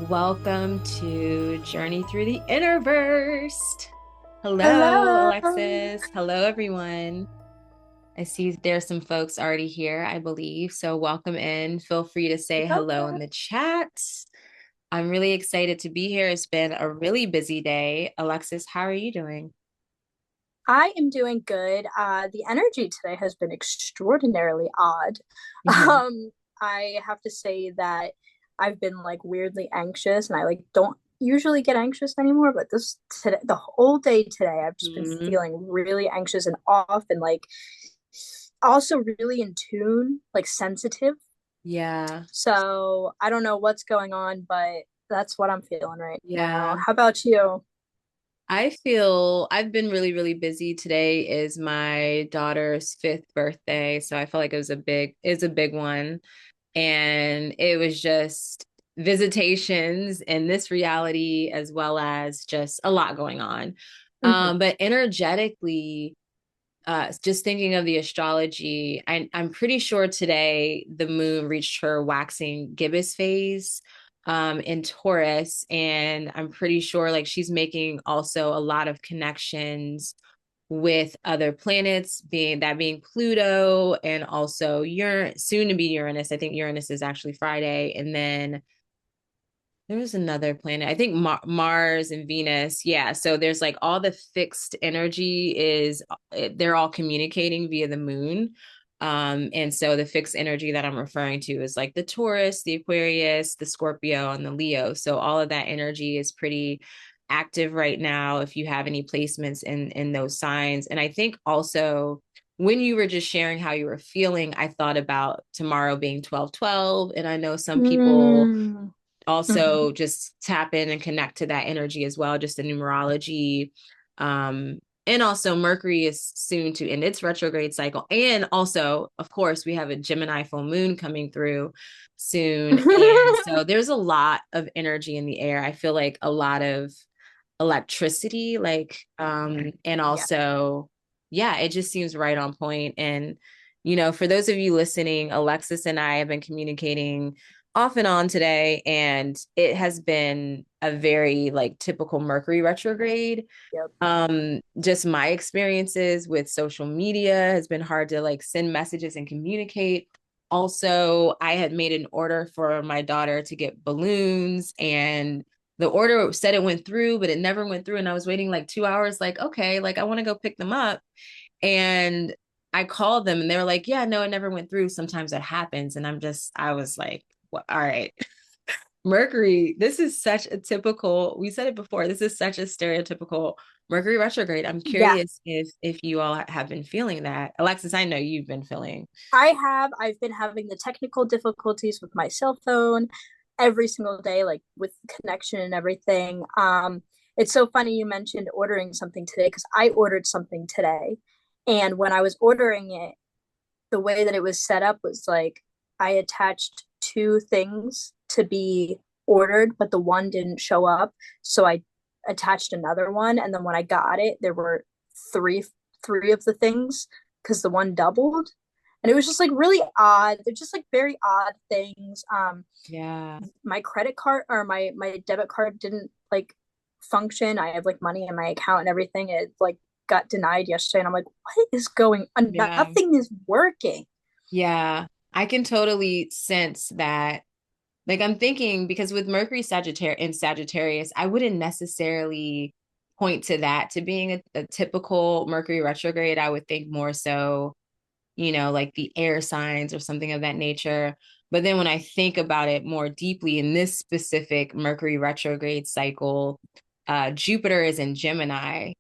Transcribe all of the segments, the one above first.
Welcome to Journey Through the Innerverse. Hello, Hello. Alexis. Hello, everyone. I see there's some folks already here, I believe. So, welcome in. Feel free to say hello in Hello. the chat. I'm really excited to be here. It's been a really busy day. Alexis, how are you doing? I am doing good. The energy today has been extraordinarily odd. Mhm. Um, I have to say that I've been like weirdly anxious, and I like don't usually get anxious anymore. But this today, the whole day today, I've just been Mhm. feeling really anxious and off, and like also really in tune, like sensitive. Yeah. So I don't know what's going on, but that's what I'm feeling right now. Yeah. How about you? I feel I've been really, really busy. Today is my daughter's fifth birthday, so I feel like it was a big one. And it was just visitations in this reality as well as just a lot going on. Hmm. But energetically, just thinking of the astrology, I'm pretty sure today the moon reached her waxing gibbous phase in Taurus. And I'm pretty sure like she's making also a lot of connections with other planets, being Pluto and also soon to be Uranus. I think Uranus is actually Friday. And then there was another planet, I think Mars and Venus. Yeah. So there's like all the fixed energy they're all communicating via the moon. And so the fixed energy that I'm referring to is like the Taurus, the Aquarius, the Scorpio, and the Leo. So all of that energy is pretty active right now if you have any placements in those signs. And I think also when you were just sharing how you were feeling, I thought about tomorrow being 12/12. And I know some people Mm. Hmm. also just tap in and connect to that energy as well, just the numerology. And also Mercury is soon to end its retrograde cycle. And also, of course, we have a Gemini full moon coming through soon. And so there's a lot of energy in the air. I feel like a lot of electricity, and Yeah. also, yeah, it just seems right on point. And, for those of you listening, Alexis and I have been communicating off and on today, and it has been a very like typical Mercury retrograde. Yep. Just my experiences with social media has been hard to like send messages and communicate. Also, I had made an order for my daughter to get balloons, and the order said it went through, but it never went through. And I was waiting like 2 hours, like, okay, like I want to go pick them up. And I called them and they were like, yeah, no, it never went through. Sometimes that happens. And I was like, well, all right. Mercury, this is such a typical, we said it before, this is such a stereotypical Mercury retrograde. I'm Yeah. curious if you all have been feeling that. Alexis, I know you've been feeling. I have. I've been having the technical difficulties with my cell phone every single day, like with connection and everything. It's so funny you mentioned ordering something today because I ordered something today. And when I was ordering it, the way that it was set up was like I attached two things to be ordered, but the one didn't show up. So I attached another one. And then when I got it, there were three three of the things because the one doubled. And it was just like really odd. They're just like very odd things. Yeah. My credit card or my debit card didn't like function. I have like money in my account and everything. It like got denied yesterday, and I'm like, what is going on? Yeah. Nothing is working. Yeah. I can totally sense that. Like I'm thinking because with Mercury Sagittarius, I wouldn't necessarily point to that to being a typical Mercury retrograde. I would think more so, like the air signs or something of that nature. But then when I think about it more deeply in this specific Mercury retrograde cycle, Jupiter is in Gemini.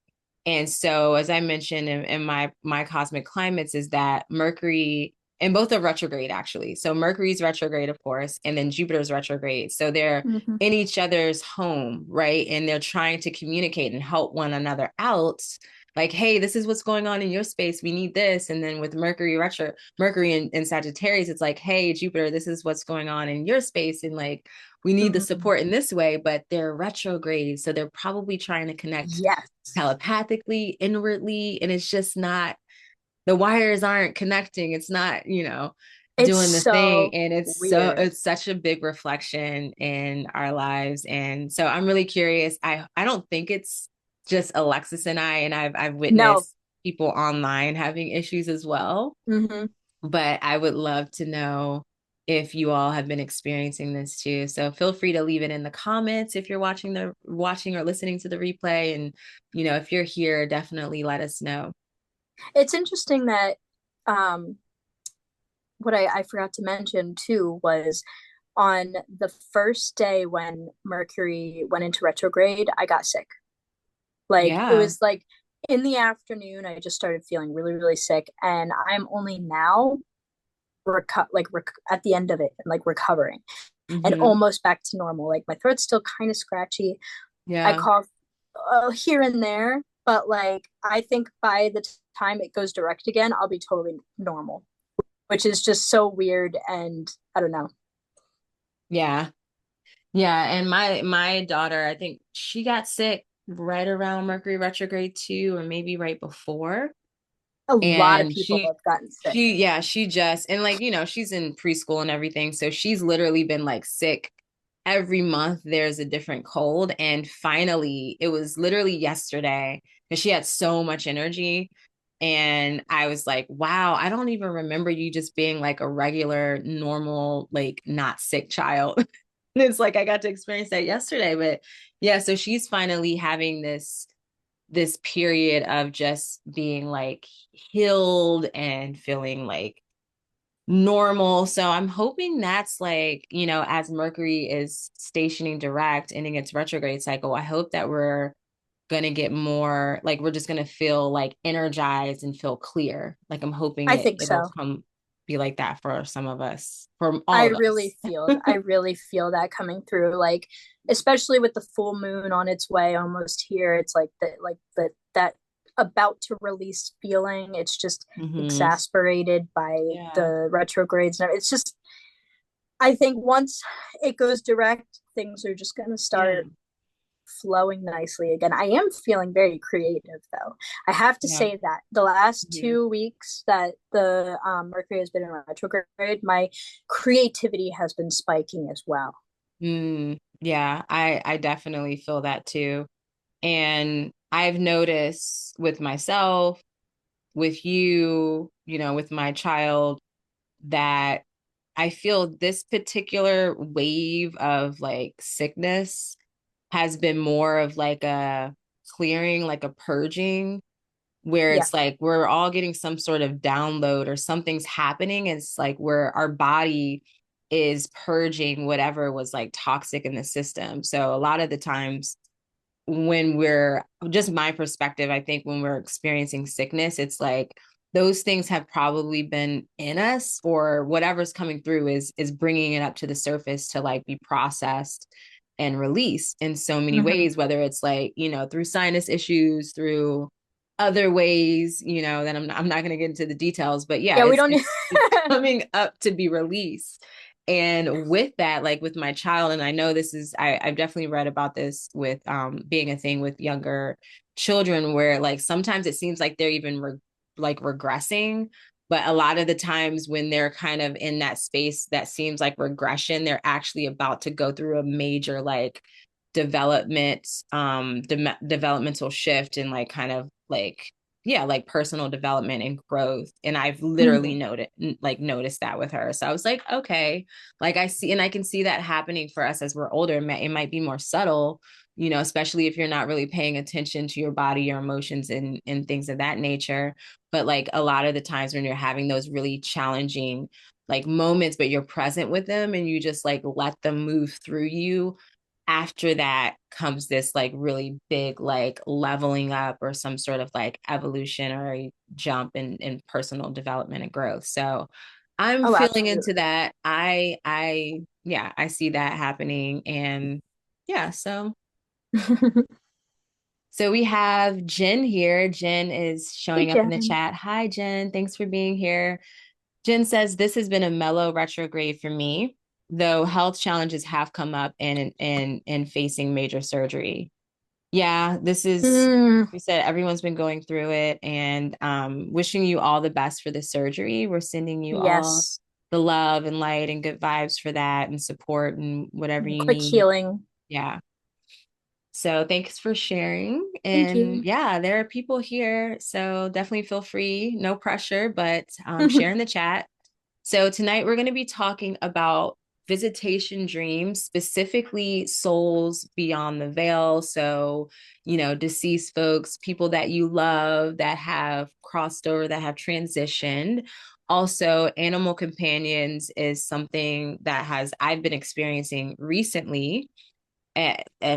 And so, as I mentioned in my cosmic climates, is that Mercury and both are retrograde actually. So Mercury's retrograde, of course, and then Jupiter's retrograde. So they're Mm-hmm. in each other's home, right? And they're trying to communicate and help one another out. like, hey, this is what's going on in your space. We need this. And then with Mercury in Sagittarius, it's like, hey, Jupiter, this is what's going on in your space. And like, we need the Mm, support in this way, but they're retrograde. So they're probably trying to connect yes. telepathically, inwardly. And it's just not, the wires aren't connecting. It's not, It's doing the thing. so And weird. it's such a big reflection in our lives. And so I'm really curious. I don't think it's just Alexis and I've No. witnessed people online having issues as well. Hmm. But I would love to know if you all have been experiencing this too. So feel free to leave it in the comments if you're watching or listening to the replay. And, if you're here, definitely let us know. It's interesting that um, what I forgot to mention too was on the first day when Mercury went into retrograde, I got sick. Like it Yeah. was like in the afternoon, I just started feeling really, really sick, and I'm only now at the end of it and like recovering and Hmm. almost back to normal. Like my throat's still kind of scratchy. I Yeah. cough here and there, but like I think by the time it goes direct again, I'll be totally normal, which is just so weird. And I don't know. Yeah. Yeah. And my daughter, I think she got sick right around Mercury retrograde too, or maybe right before. A lot of And people have gotten sick. she just, and like, she's in preschool and everything. So she's literally been like sick every month. There's a different cold. And finally, it was literally yesterday because she had so much energy. And I was like, wow, I don't even remember you just being like a regular, normal, like not sick child. And it's like I got to experience that yesterday. But yeah, so she's finally having this period of just being like healed and feeling like normal. So I'm hoping that's like, as Mercury is stationing direct, ending its retrograde cycle, I hope that we're going to get more, like, we're just going to feel like energized and feel clear. Like, I'm hoping I think it'll so. come be like that for some of us, for all of us. I really feel that coming through, like especially with the full moon on its way almost here. It's like that about to release feeling. It's just Hmm. exasperated by Yeah. the retrogrades. It's just I think once it goes direct, things are just gonna Yeah. start flowing nicely again. I am feeling very creative though. I have to Yeah. say that the last Mhm. 2 weeks that the Mercury has been in retrograde, my creativity has been spiking as well. Yeah, I definitely feel that too. And I've noticed with myself, with you, with my child, that I feel this particular wave of like sickness has been more of like a clearing, like a purging, where Yeah. it's like we're all getting some sort of download or something's happening. It's like where our body is purging whatever was like toxic in the system. So a lot of the times when we're, just my perspective, I think when we're experiencing sickness, it's like those things have probably been in us, or whatever's coming through is bringing it up to the surface to like be processed and released in so many Mm-hmm. ways, whether it's like, through sinus issues, through other ways, that I'm not going to get into the details, but yeah, Yeah, we it's don't need. it's coming up to be released. And with that, like with my child, and I know this is, I've definitely read about this with being a thing with younger children, where like sometimes it seems like they're even like regressing. But a lot of the times when they're kind of in that space that seems like regression, they're actually about to go through a major like developmental shift, and like kind of like, yeah, like personal development and growth. And I've literally Mhm. noticed that with her. So I was like, okay, like I see, and I can see that happening for us as we're older. It might be more subtle, especially if you're not really paying attention to your body, your emotions, and things of that nature. But like a lot of the times when you're having those really challenging like moments, but you're present with them and you just like let them move through you, after that comes this like really big like leveling up or some sort of like evolutionary jump in personal development and growth. So I'm Oh, feeling into absolutely. that. I yeah, I see that happening. And yeah, so So we have Jen here. Jen is Hey, showing up in the Jen. chat. Hi, Jen. Thanks for being here. Jen says, this has been a mellow retrograde for me, though health challenges have come up in facing major surgery. Yeah, this is, Mm, we said, everyone's been going through it and wishing you all the best for the surgery. We're sending you all yes. the love and light and good vibes for that and support and whatever you Quick need. healing. Yeah. So thanks for sharing. Thank And you. yeah, there are people here. So definitely feel free, no pressure, but share in the chat. So tonight we're going to be talking about visitation dreams, specifically souls beyond the veil. So, deceased folks, people that you love that have crossed over, that have transitioned. Also, animal companions is something that I've been experiencing recently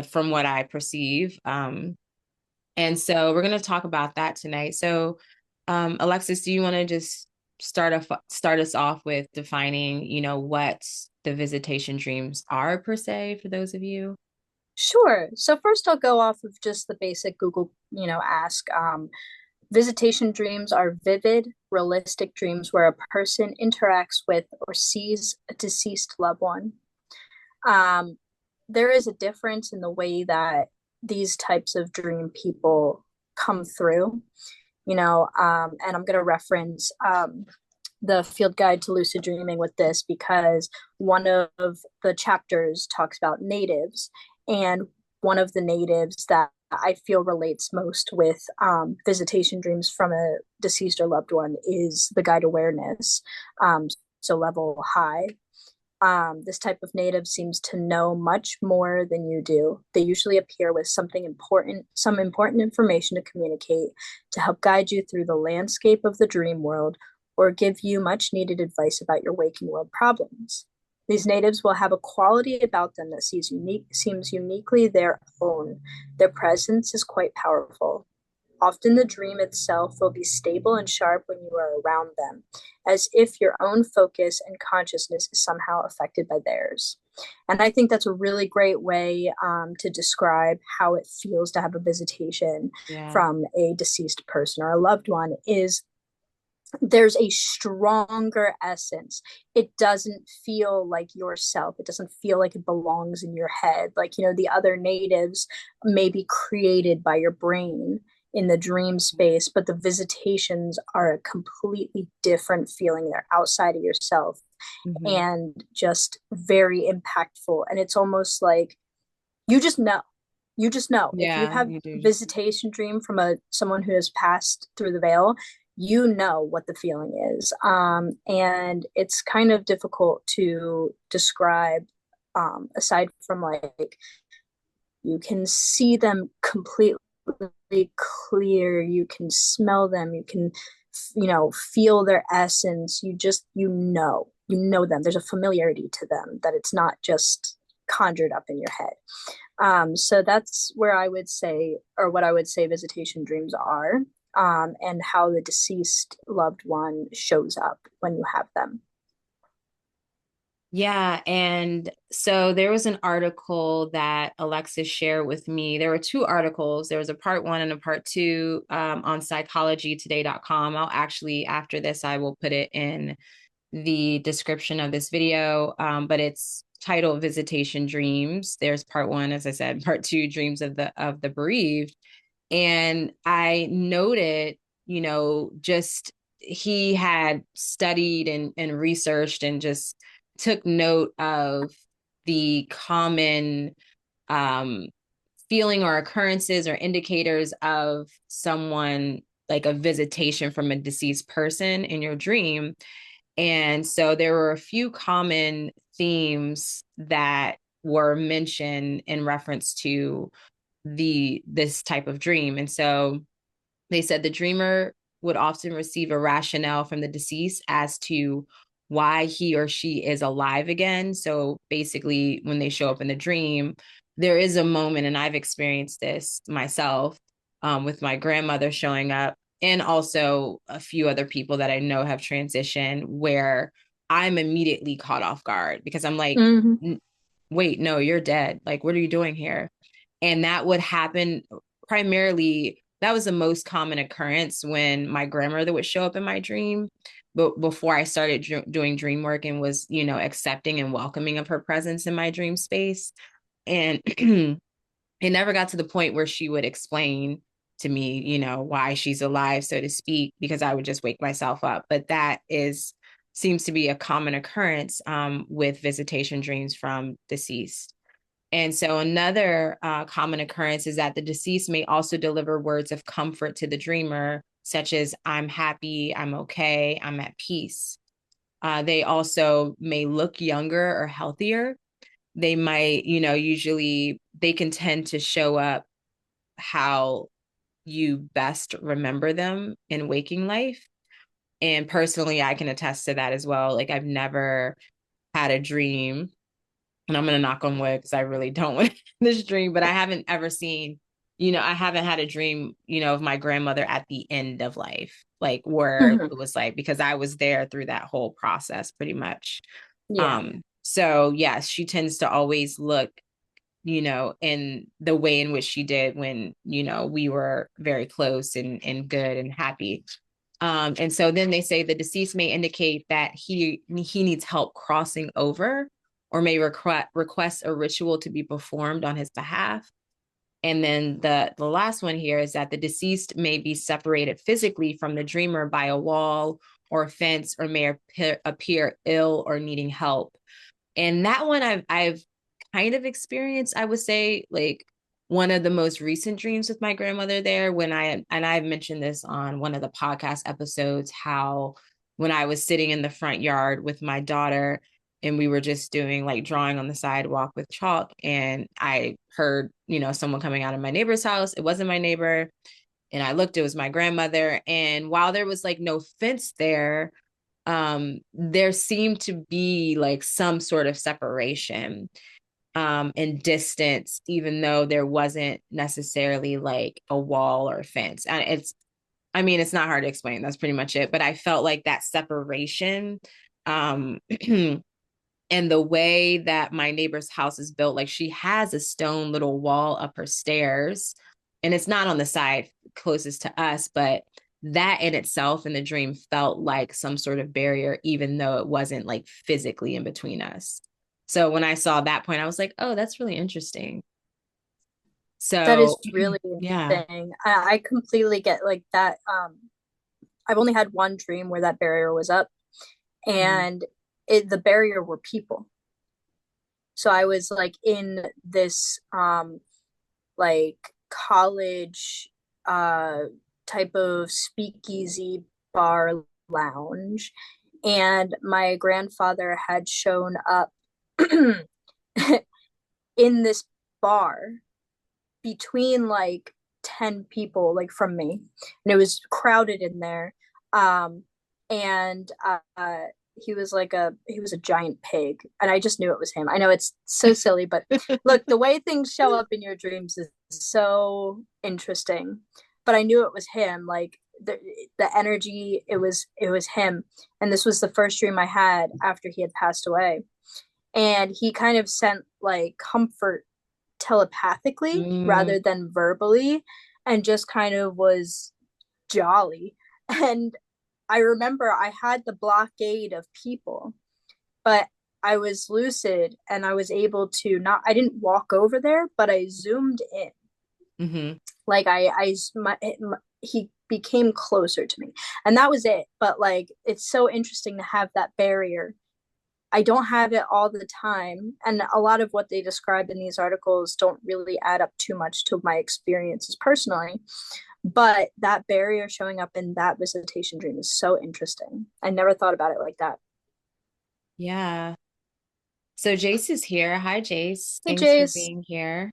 from what I perceive. And so we're going to talk about that tonight. So, Alexis, do you want to just start us off with defining, what the visitation dreams are per se for those of you? Sure. So first I'll go off of just the basic Google, ask. Visitation dreams are vivid, realistic dreams where a person interacts with or sees a deceased loved one. Um, there is a difference in the way that these types of dream people come through, and I'm going to reference the field guide to lucid dreaming with this because one of the chapters talks about natives, and one of the natives that I feel relates most with visitation dreams from a deceased or loved one is the guide awareness, um, so level high. This type of native seems to know much more than you do. They usually appear with some important information to communicate to help guide you through the landscape of the dream world or give you much needed advice about your waking world problems. These natives will have a quality about them that seems uniquely their own. Their presence is quite powerful. Often the dream itself will be stable and sharp when you are around them, as if your own focus and consciousness is somehow affected by theirs. And I think that's a really great way to describe how it feels to have a visitation Yeah. from a deceased person or a loved one is there's a stronger essence. It doesn't feel like yourself. It doesn't feel like it belongs in your head. Like, the other natives may be created by your brain in the dream space, but the visitations are a completely different feeling. They're outside of yourself Mm-hmm. and just very impactful. And it's almost like you just know. You just know. If you Yeah, have you do just. visitation dream from someone who has passed through the veil, you know what the feeling is. And it's kind of difficult to describe aside from like you can see them completely clear, you can smell them, you can feel their essence. You know them. There's a familiarity to them that it's not just conjured up in your head. So that's where I would say, or what I would say visitation dreams are, and how the deceased loved one shows up when you have them. Yeah, and so there was an article that Alexis shared with me. There were two articles. There was a part one and a part two on psychologytoday.com. I'll actually, after this, I will put it in the description of this video. But it's titled Visitation Dreams. There's part one, as I said, part two, Dreams of the Bereaved. And I noted, just he had studied and researched and just took note of the common um, feeling or occurrences or indicators of someone like a visitation from a deceased person in your dream. And so there were a few common themes that were mentioned in reference to this type of dream. And so they said the dreamer would often receive a rationale from the deceased as to why he or she is alive again. So basically, when they show up in the dream, there is a moment, and I've experienced this myself with my grandmother showing up, and also a few other people that I know have transitioned, where I'm immediately caught off guard because I'm like, Mm-hmm. wait, no, you're dead. Like, what are you doing here? And that would happen primarily that was the most common occurrence when my grandmother would show up in my dream. But before I started doing dream work and was, accepting and welcoming of her presence in my dream space. And it never got to the point where she would explain to me, why she's alive, so to speak, because I would just wake myself up. But that seems to be a common occurrence with visitation dreams from deceased. And so another common occurrence is that the deceased may also deliver words of comfort to the dreamer, such as, I'm happy, I'm okay, I'm at peace. They also may look younger or healthier. They might, usually they can tend to show up how you best remember them in waking life. And personally, I can attest to that as well. Like, I've never had a dream, and I'm going to knock on wood because I really don't want this dream, but I haven't ever seen, I haven't had a dream, of my grandmother at the end of life, like where Mhm. it was like, because I was there through that whole process pretty much. Yeah. So yes, she tends to always look, in the way in which she did when, we were very close and good and happy. And so then they say the deceased may indicate that he needs help crossing over, or may request a ritual to be performed on his behalf. And then the last one here is that the deceased may be separated physically from the dreamer by a wall or a fence, or may appear ill or needing help. And that one I've kind of experienced, I would say, like one of the most recent dreams with my grandmother there, when I've mentioned this on one of the podcast episodes, how when I was sitting in the front yard with my daughter and we were just doing like drawing on the sidewalk with chalk, and I heard, someone coming out of my neighbor's house. It wasn't my neighbor. And I looked, it was my grandmother. And while there was like no fence there, there seemed to be like some sort of separation and distance, even though there wasn't necessarily like a wall or a fence. And it's not hard to explain. That's pretty much it. But I felt like that separation, um, and the way that my neighbor's house is built, like she has a stone little wall up her stairs, and it's not on the side closest to us, but that in itself in the dream felt like some sort of barrier, even though it wasn't like physically in between us. So when I saw that point, I was like, oh, that's really interesting. That is So really yeah. interesting. I completely get like that. I've only had one dream where that barrier was up, Mhm. and the barrier were people. So I was like in this like college uh type of speakeasy bar lounge, and my grandfather had shown up in this bar between like 10 people like from me, and it was crowded in there. Um and he was a giant pig, and I just knew it was him. I know it's so silly, but look, the way things show up in your dreams is so interesting. But I knew it was him, like the energy, it was him. And this was the first dream I had after he had passed away, and he kind of sent like comfort telepathically Mm, rather than verbally, and just kind of was jolly. And I remember I had the blockade of people, but I was lucid and I was able to not, I didn't walk over there, but I zoomed in. mhm. Like he became closer to me, and that was it. But like, it's so interesting to have that barrier. I don't have it all the time. And a lot of what they describe in these articles don't really add up too much to my experiences personally. But that barrier showing up in that visitation dream is so interesting. I never thought about it like that. Yeah. So Jace is here. Hi, Jace. Hey, Thanks for Jace. being here.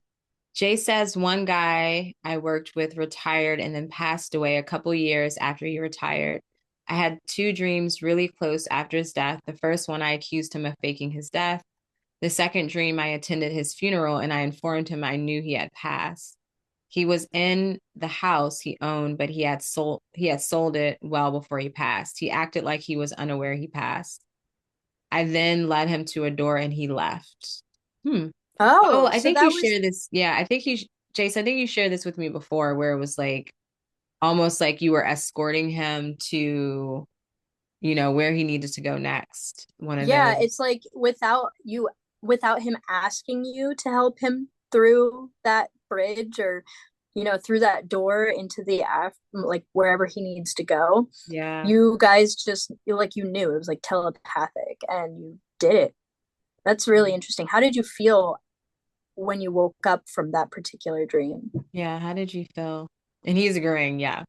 Jay says one guy I worked with retired and then passed away a couple years after he retired. I had two dreams really close after his death. The first one, I accused him of faking his death. The second dream, I attended his funeral and I informed him I knew he had passed. He was in the house he owned, but he had sold it well before he passed. He acted like he was unaware he passed. I then led him to a door and he left. Hmm. Oh, Oh, I so think you that was share this. Yeah, I think Jace, I think you shared this with me before, where it was like almost like you were escorting him to, where he needed to go next. One of Yeah, those. it's like without him asking you to help him through that bridge or through that door into the like wherever he needs to go. Yeah. You guys just like you knew it was like telepathic and you did it. That's really interesting. How did you feel when you woke up from that particular dream? Yeah. How did you feel? And he's agreeing. Yeah,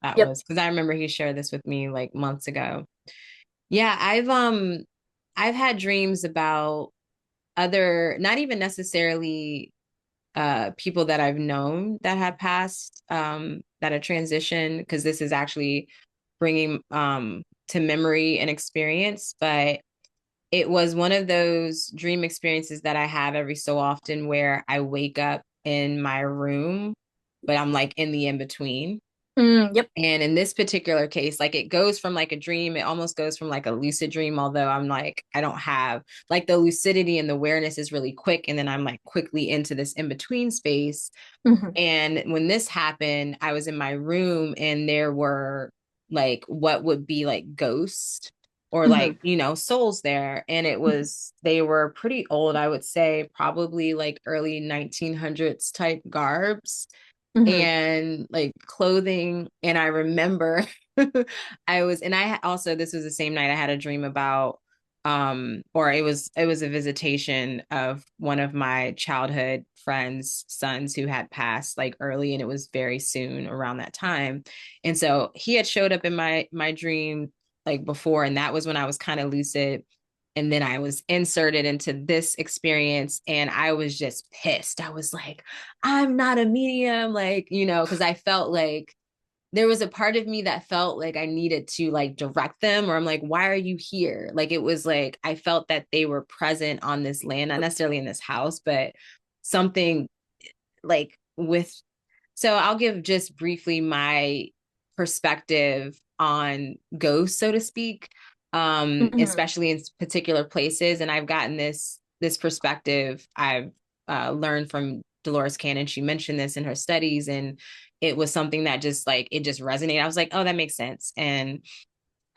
that Yep. was because I remember he shared this with me like months ago. Yeah, I've had dreams about other, not even necessarily people that I've known that had passed, that had transitioned, because this is actually bringing to memory an experience, but it was one of those dream experiences that I have every so often where I wake up in my room, but I'm like in the in between. Yep. And in this particular case, like it goes from like a dream, it almost goes from like a lucid dream, although I'm like, I don't have like the lucidity and the awareness is really quick. And then I'm like quickly into this in between space. Hmm. And when this happened, I was in my room and there were like what would be like ghosts or Hmm. like, souls there. And they were pretty old, I would say, probably like early 1900s type garbs Hmm. and like clothing. And I remember also, this was the same night I had a dream about, or it was a visitation of one of my childhood friends' sons who had passed like early, and it was very soon around that time. And so he had showed up in my dream like before, and that was when I was kind of lucid. And then I was inserted into this experience and I was just pissed. I was like, I'm not a medium, like, because I felt like there was a part of me that felt like I needed to like direct them, or I'm like, why are you here? Like, it was like, I felt that they were present on this land, not necessarily in this house, but something like with so I'll give just briefly my perspective on ghosts, so to speak, Hmm. especially in particular places. And I've gotten this perspective I've learned from Dolores Cannon. She mentioned this in her studies, and it was something that just like it just resonated. I was like, oh, that makes sense. And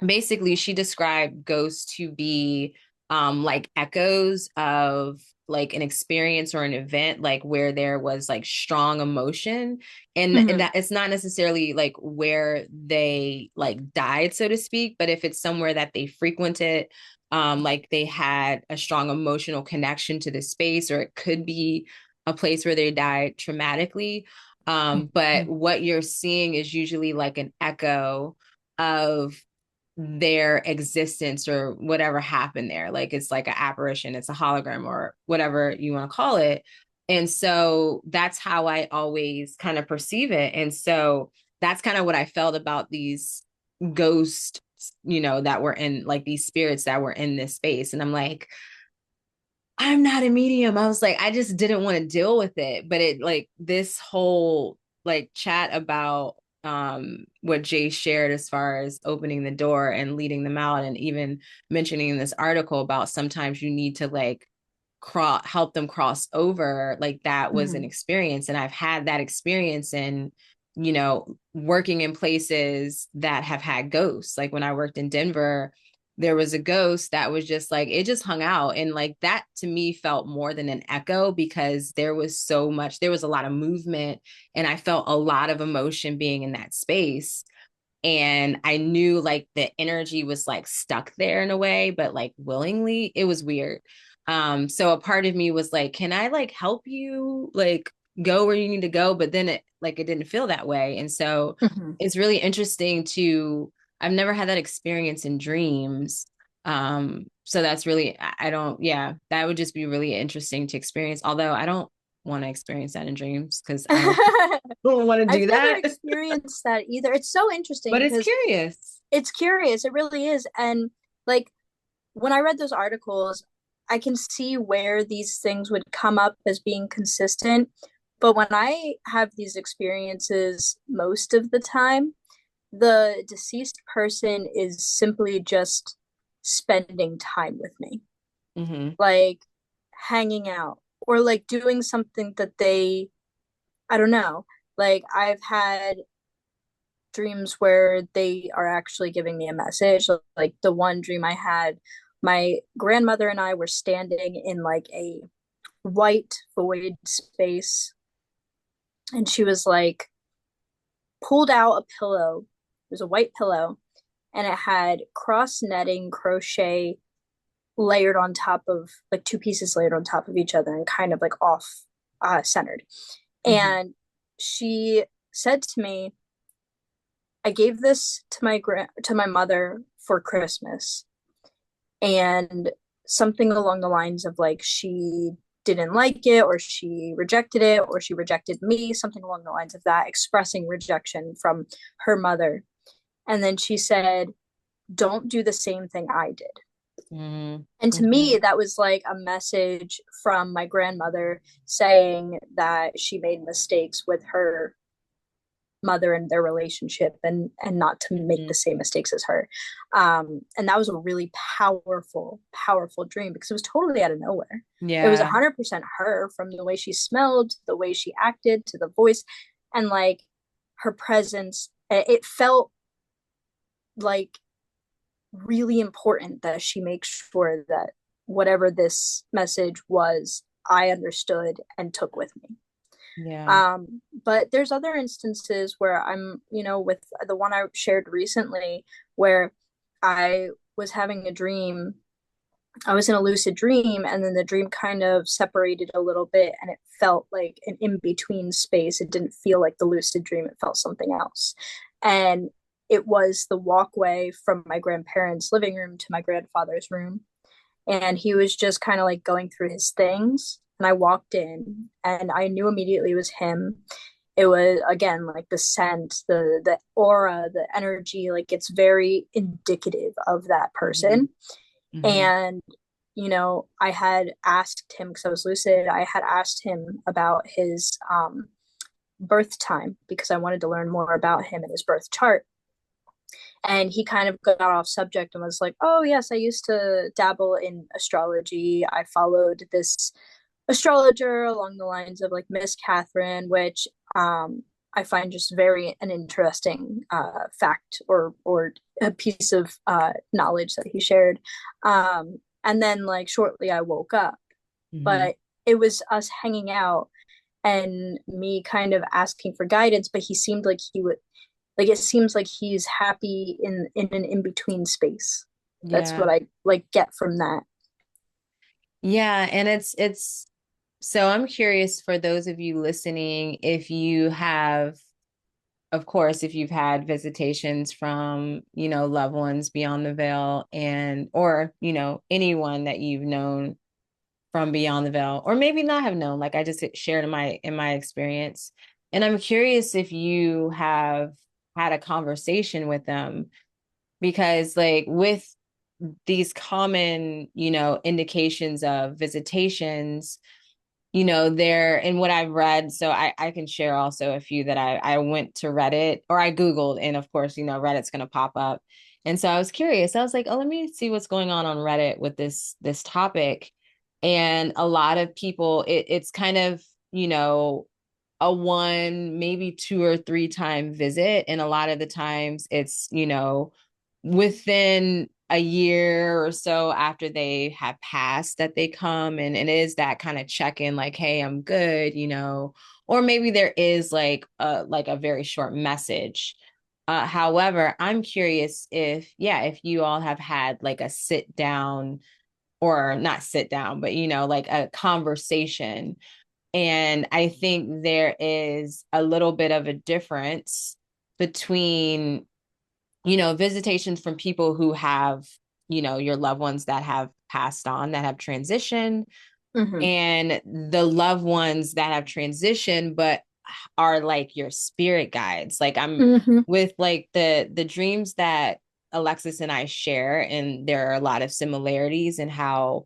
basically she described ghosts to be like echoes of like an experience or an event like where there was like strong emotion, and Hmm. that it's not necessarily like where they like died, so to speak, but if it's somewhere that they frequented, like they had a strong emotional connection to the space, or it could be a place where they died traumatically. But what you're seeing is usually like an echo of their existence or whatever happened there. Like it's like an apparition, it's a hologram or whatever you want to call it. And so that's how I always kind of perceive it. And so that's kind of what I felt about these ghosts, that were in like these spirits that were in this space. And I'm like, I'm not a medium. I was like, I just didn't want to deal with it. But it like this whole like chat about what Jay shared as far as opening the door and leading them out, and even mentioning in this article about sometimes you need to like help them cross over, like that was an Hmm. experience. And I've had that experience in, working in places that have had ghosts. Like when I worked in Denver, there was a ghost that was just like it just hung out, and like that to me felt more than an echo because there was so much, there was a lot of movement, and I felt a lot of emotion being in that space. And I knew like the energy was like stuck there in a way, but like willingly. It was weird. So a part of me was like, can I like help you like go where you need to go? But then it didn't feel that way. And so Hmm. it's really interesting to I've never had that experience in dreams. So that's really I don't, yeah, that would just be really interesting to experience. Although I don't want to experience that in dreams because I don't want to I've do never that. experienced that either. It's so interesting But it's because curious. it's curious. It really is. And like when I read those articles, I can see where these things would come up as being consistent. But when I have these experiences most of the time, the deceased person is simply just spending time with me, Hmm. like hanging out or like doing something that they I don't know. Like I've had dreams where they are actually giving me a message. Like the one dream I had, my grandmother and I were standing in like a white void space, and she was like pulled out a pillow. It was a white pillow, and it had cross netting crochet layered on top of, like, two pieces layered on top of each other and kind of like off centered. Mhm. And she said to me, I gave this to my mother for Christmas, and something along the lines of like she didn't like it, or she rejected it, or she rejected me, something along the lines of that, expressing rejection from her mother. And then she said, don't do the same thing I did. Mhm. And to Okay. me, that was like a message from my grandmother saying that she made mistakes with her mother and their relationship, and not to make Mhm. the same mistakes as her. And that was a really powerful dream because it was totally out of nowhere. It was Yeah. 100% her, from the way she smelled, the way she acted, to the voice, and like her presence. It felt like really important that she makes sure that whatever this message was, I understood and took with me. Yeah. But there's other instances where I'm, with the one I shared recently, where I was having a dream. I was in a lucid dream, and then the dream kind of separated a little bit, and it felt like an in between space. It didn't feel like the lucid dream, it felt something else. And it was the walkway from my grandparents' living room to my grandfather's room. And he was just kind of like going through his things. And I walked in, and I knew immediately it was him. It was, again, like the scent, the aura, the energy, like it's very indicative of that Mhm. person. Mhm. And, I had asked him, because I was lucid, I had asked him about his birth time because I wanted to learn more about him and his birth chart. And he kind of got off subject and was like, oh, yes, I used to dabble in astrology. I followed this astrologer along the lines of like Miss Catherine, which I find just very an interesting fact, or a piece of knowledge that he shared. And then like shortly I woke up, Mhm. but it was us hanging out and me kind of asking for guidance, but he seemed like he would, like, it seems like he's happy in an in between space. That's Yeah. what I like get from that. Yeah, and it's so I'm curious for those of you listening, if you have, of course, if you've had visitations from, loved ones beyond the veil, and or, anyone that you've known from beyond the veil, or maybe not have known, like I just shared in my experience. And I'm curious if you have had a conversation with them, because like with these common, indications of visitations, there, and what I've read, so I can share also a few that I went to Reddit, or I Googled, and of course, Reddit's going to pop up. And so I was curious. I was like, oh, let me see what's going on Reddit with this topic. And a lot of people, it's kind of, a one, maybe two or three time visit. And a lot of the times it's, within a year or so after they have passed that they come, and it is that kind of check-in, like, hey, I'm good, or maybe there is like a very short message. However, I'm curious if, yeah, if you all have had like a sit down, or not sit down, but like a conversation. And I think there is a little bit of a difference between, visitations from people who have, your loved ones that have passed on, that have transitioned, Mm-hmm. and the loved ones that have transitioned, but are like your spirit guides. Like I'm Mm-hmm. with like the dreams that Alexis and I share, and there are a lot of similarities in how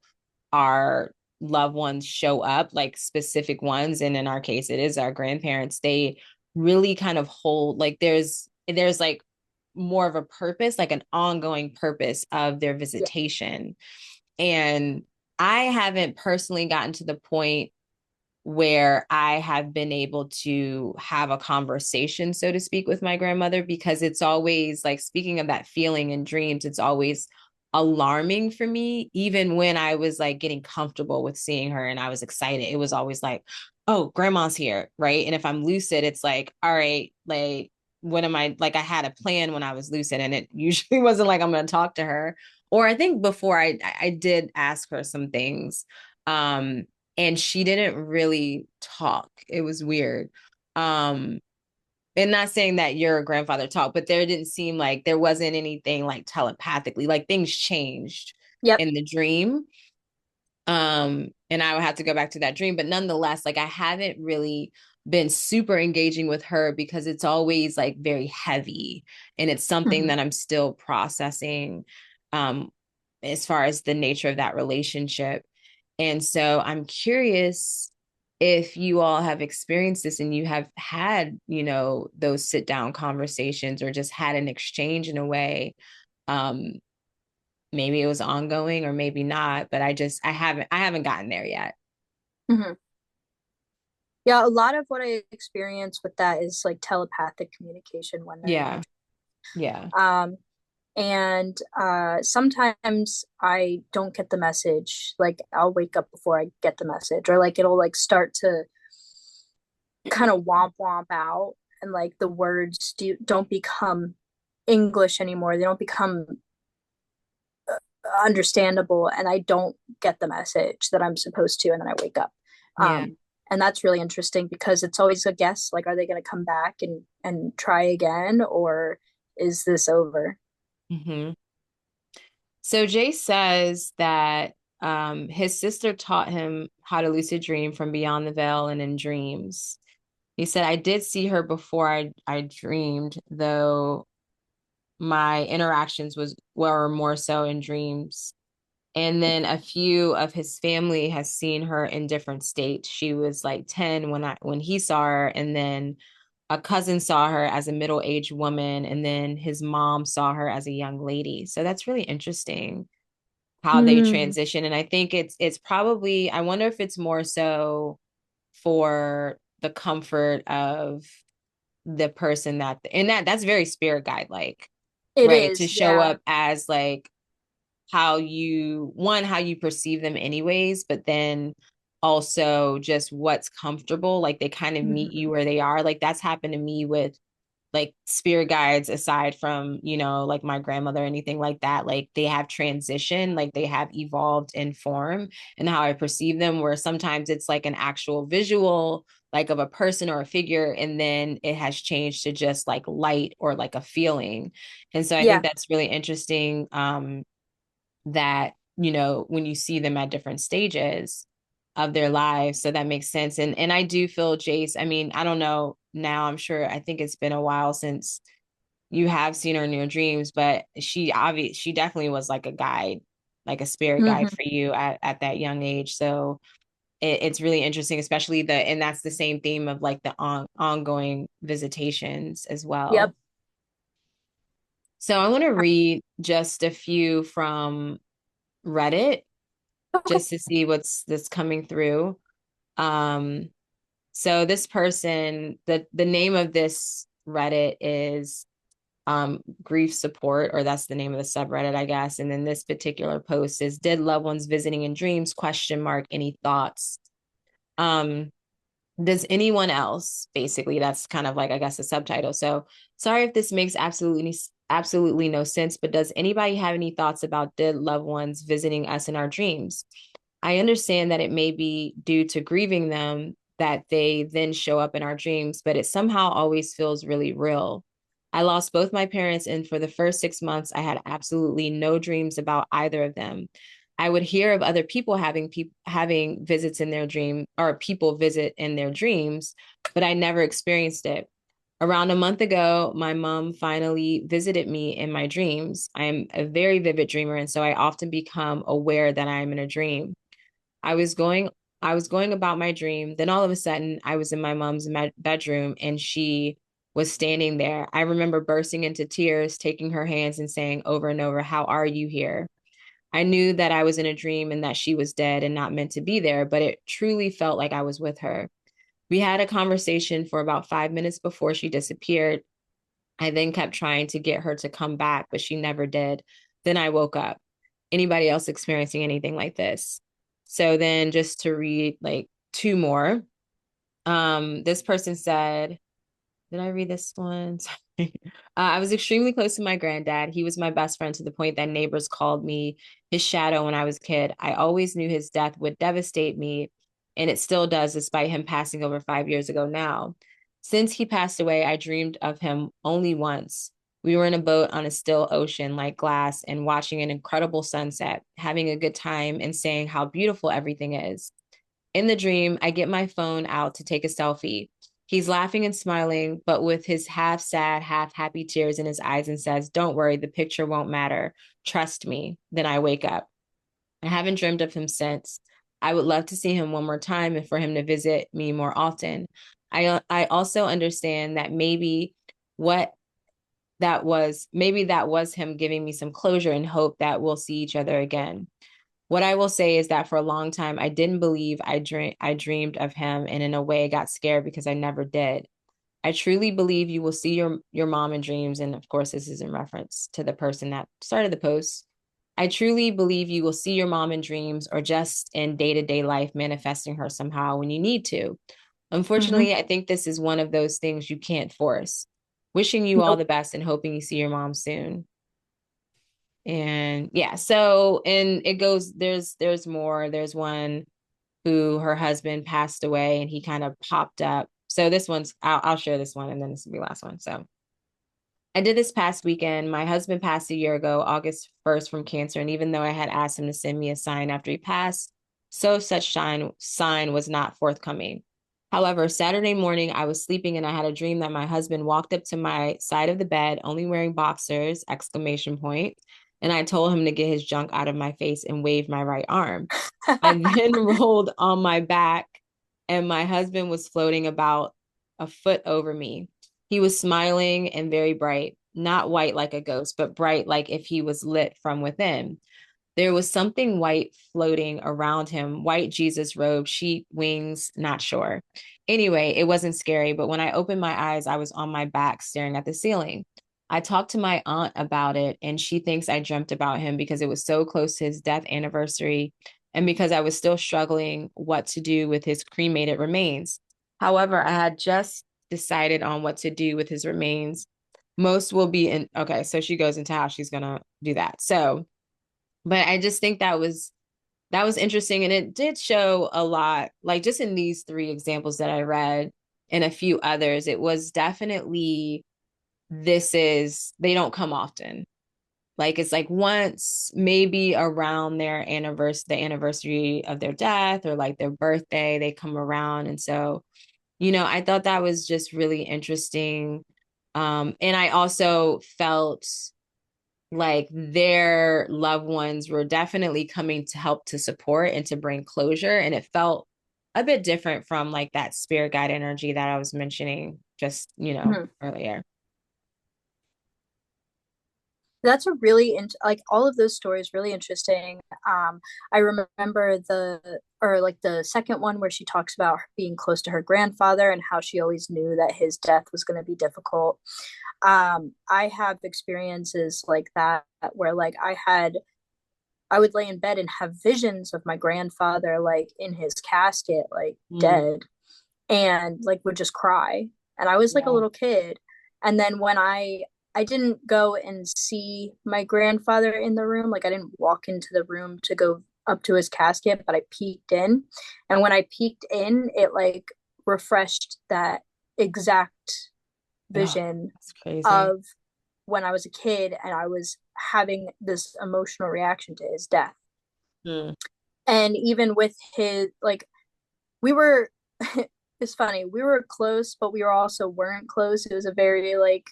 our loved ones show up, like specific ones. And in our case, it is our grandparents. They really kind of hold, like there's like more of a purpose, like an ongoing purpose of their Yeah. visitation. And I haven't personally gotten to the point where I have been able to have a conversation, so to speak, with my grandmother, because it's always like, speaking of that feeling in dreams, it's always alarming for me, even when I was like getting comfortable with seeing her and I was excited. It was always like, oh, grandma's here, right? And if I'm lucid, it's like, all right, like, what am I, like, I had a plan when I was lucid, and it usually wasn't like I'm going to talk to her. Or I think before I did ask her some things. Um, and she didn't really talk. It was weird. Um, and not saying that your grandfather talked, but there didn't seem like there wasn't anything like telepathically, like things changed Yep. in the dream. And I would have to go back to that dream, but nonetheless, like I haven't really been super engaging with her because it's always like very heavy, and it's something Mm-hmm. that I'm still processing, um as far as the nature of that relationship. And so I'm curious if you all have experienced this and you have had, those sit down conversations or just had an exchange in a way. Um, Maybe it was ongoing or maybe not, but I haven't gotten there yet. Mm-hmm. Yeah, a lot of what I experience with that is like telepathic communication when they're in my Yeah. Yeah. um and sometimes I don't get the message. Like I'll wake up before I get the message, or like it'll like start to kind of womp womp out, and like the words don't become English anymore. They don't become understandable, and I don't get the message that I'm supposed to, and then I wake up. Yeah. Um, and that's really interesting because it's always a guess. Like, are they going to come back and try again, or is this over? Hmm. So Jay says that his sister taught him how to lucid dream from beyond the veil and in dreams. He said, I did see her before I dreamed, though my interactions were more so in dreams. And then a few of his family has seen her in different states. She was like 10 when he saw her, and then a cousin saw her as a middle-aged woman, and then his mom saw her as a young lady. So that's really interesting how they Mm, transition. And I think it's probably, I wonder if it's more so for the comfort of the person and that's very spirit guide like, it right? To is, show yeah. up as like how you perceive them anyways, but then also just what's comfortable. Like they kind of meet Mm-hmm. you where they are. Like that's happened to me with like spirit guides, aside from, like my grandmother or anything like that. Like they have transition, like they have evolved in form and how I perceive them, where sometimes it's like an actual visual, like of a person or a figure, and then it has changed to just like light or like a feeling. And so I think Yeah. that's really interesting, that, when you see them at different stages of their lives. So that makes sense. And I do feel Jace, I mean, I don't know now, I'm sure, I think it's been a while since you have seen her in your dreams, but she definitely was like a guide, like a spirit guide Mm-hmm. for you at that young age. So it's really interesting, especially and that's the same theme of like the ongoing visitations as Yep. well. So I want to read just a few from Reddit Okay. just to see what's that's coming through. Um, so this person, the name of this Reddit is grief support, or that's the name of the subreddit, I guess. And then this particular post is did loved ones visiting in dreams, question mark, any thoughts? Um, does anyone else, basically, that's kind of like, I guess, a subtitle. So sorry if this makes absolutely no sense, but does anybody have any thoughts about dead loved ones visiting us in our dreams? I understand that it may be due to grieving them that they then show up in our dreams, but it somehow always feels really real. I lost both my parents, and for the first 6 months, I had absolutely no dreams about either of them. I would hear of other people having visits in their dream, or people visit in their dreams, but I never experienced it. Around a month ago, my mom finally visited me in my dreams. I am a very vivid dreamer, and so I often become aware that I am in a dream. I was going I was going about my dream. Then all of a sudden, I was in my mom's bedroom and she was standing there. I remember bursting into tears, taking her hands and saying over and over, "How are you here?" I knew that I was in a dream and that she was dead and not meant to be there, but it truly felt like I was with her. We had a conversation for about 5 minutes before she disappeared. I then kept trying to get her to come back, but she never did. Then I woke up. Anybody else experiencing anything like this? So then just to read like two more. This person said, did I read this one? Sorry. I was extremely close to my granddad. He was my best friend to the point that neighbors called me his shadow when I was a kid. I always knew his death would devastate me, and it still does, despite him passing over 5 years ago now. Since he passed away, I dreamed of him only once. We were in a boat on a still ocean like glass and watching an incredible sunset, having a good time and saying how beautiful everything is. In the dream, I get my phone out to take a selfie. He's laughing and smiling, but with his half sad, half happy tears in his eyes and says, "Don't worry, the picture won't matter. Trust me." Then I wake up. I haven't dreamed of him since. I would love to see him one more time and for him to visit me more often. I also understand that what maybe that was him giving me some closure and hope that we'll see each other again. What I will say is that for a long time, I didn't believe I dreamed of him, and in a way, I got scared because I never did. I truly believe you will see your mom in dreams, and of course, this is in reference to the person that started the post. I truly believe you will see your mom in dreams or just in day-to-day life manifesting her somehow when you need to. Mm-hmm. Unfortunately, I think this is one of those things you can't force. Wishing you all Nope. the best and hoping you see your mom soon. And yeah, so and it goes, there's more. There's one who her husband passed away and he kind of popped up. So this one's I'll share this one and then this will be the last one. So I did this past weekend. My husband passed a year ago, August 1st, from cancer. And even though I had asked him to send me a sign after he passed, so such sign was not forthcoming. However, Saturday morning, I was sleeping and I had a dream that my husband walked up to my side of the bed, only wearing boxers, exclamation point. And I told him to get his junk out of my face and waved my right arm. I then rolled on my back, and my husband was floating about a foot over me. He was smiling and very bright, not white like a ghost, but bright like if he was lit from within. There was something white floating around him, white Jesus robe, sheep, wings, not sure. Anyway, it wasn't scary, but when I opened my eyes, I was on my back staring at the ceiling. I talked to my aunt about it, and she thinks I dreamt about him because it was so close to his death anniversary and because I was still struggling what to do with his cremated remains. However, I had just decided on what to do with his remains. Most will be in, okay, so she goes into how she's going to do that. So, but I just think that was interesting and it did show a lot like just in these three examples that I read and a few others it was definitely this is they don't come often like it's like once maybe around their anniversary the anniversary of their death or like their birthday they come around and so I thought that was just really interesting and I also felt like their loved ones were definitely coming to help to support and to bring closure. And it felt a bit different from like that spirit guide energy that I was mentioning just, Mhm. earlier. That's a really like all of those stories really interesting. I remember the second one where she talks about being close to her grandfather and how she always knew that his death was going to be difficult. I have experiences like that where like I would lay in bed and have visions of my grandfather like in his casket, like Mm, dead, and like would just cry. And I was like a yeah. little kid. And then when I didn't go and see my grandfather in the room, like I didn't walk into the room to go up to his casket, but I peeked in. And when I peeked in, it like refreshed that exact Oh, vision that's crazy. of when I was a kid and I was having this emotional reaction to his death. Mm, And even with his like we were it's funny, we were close, but we were also weren't close. It was a very like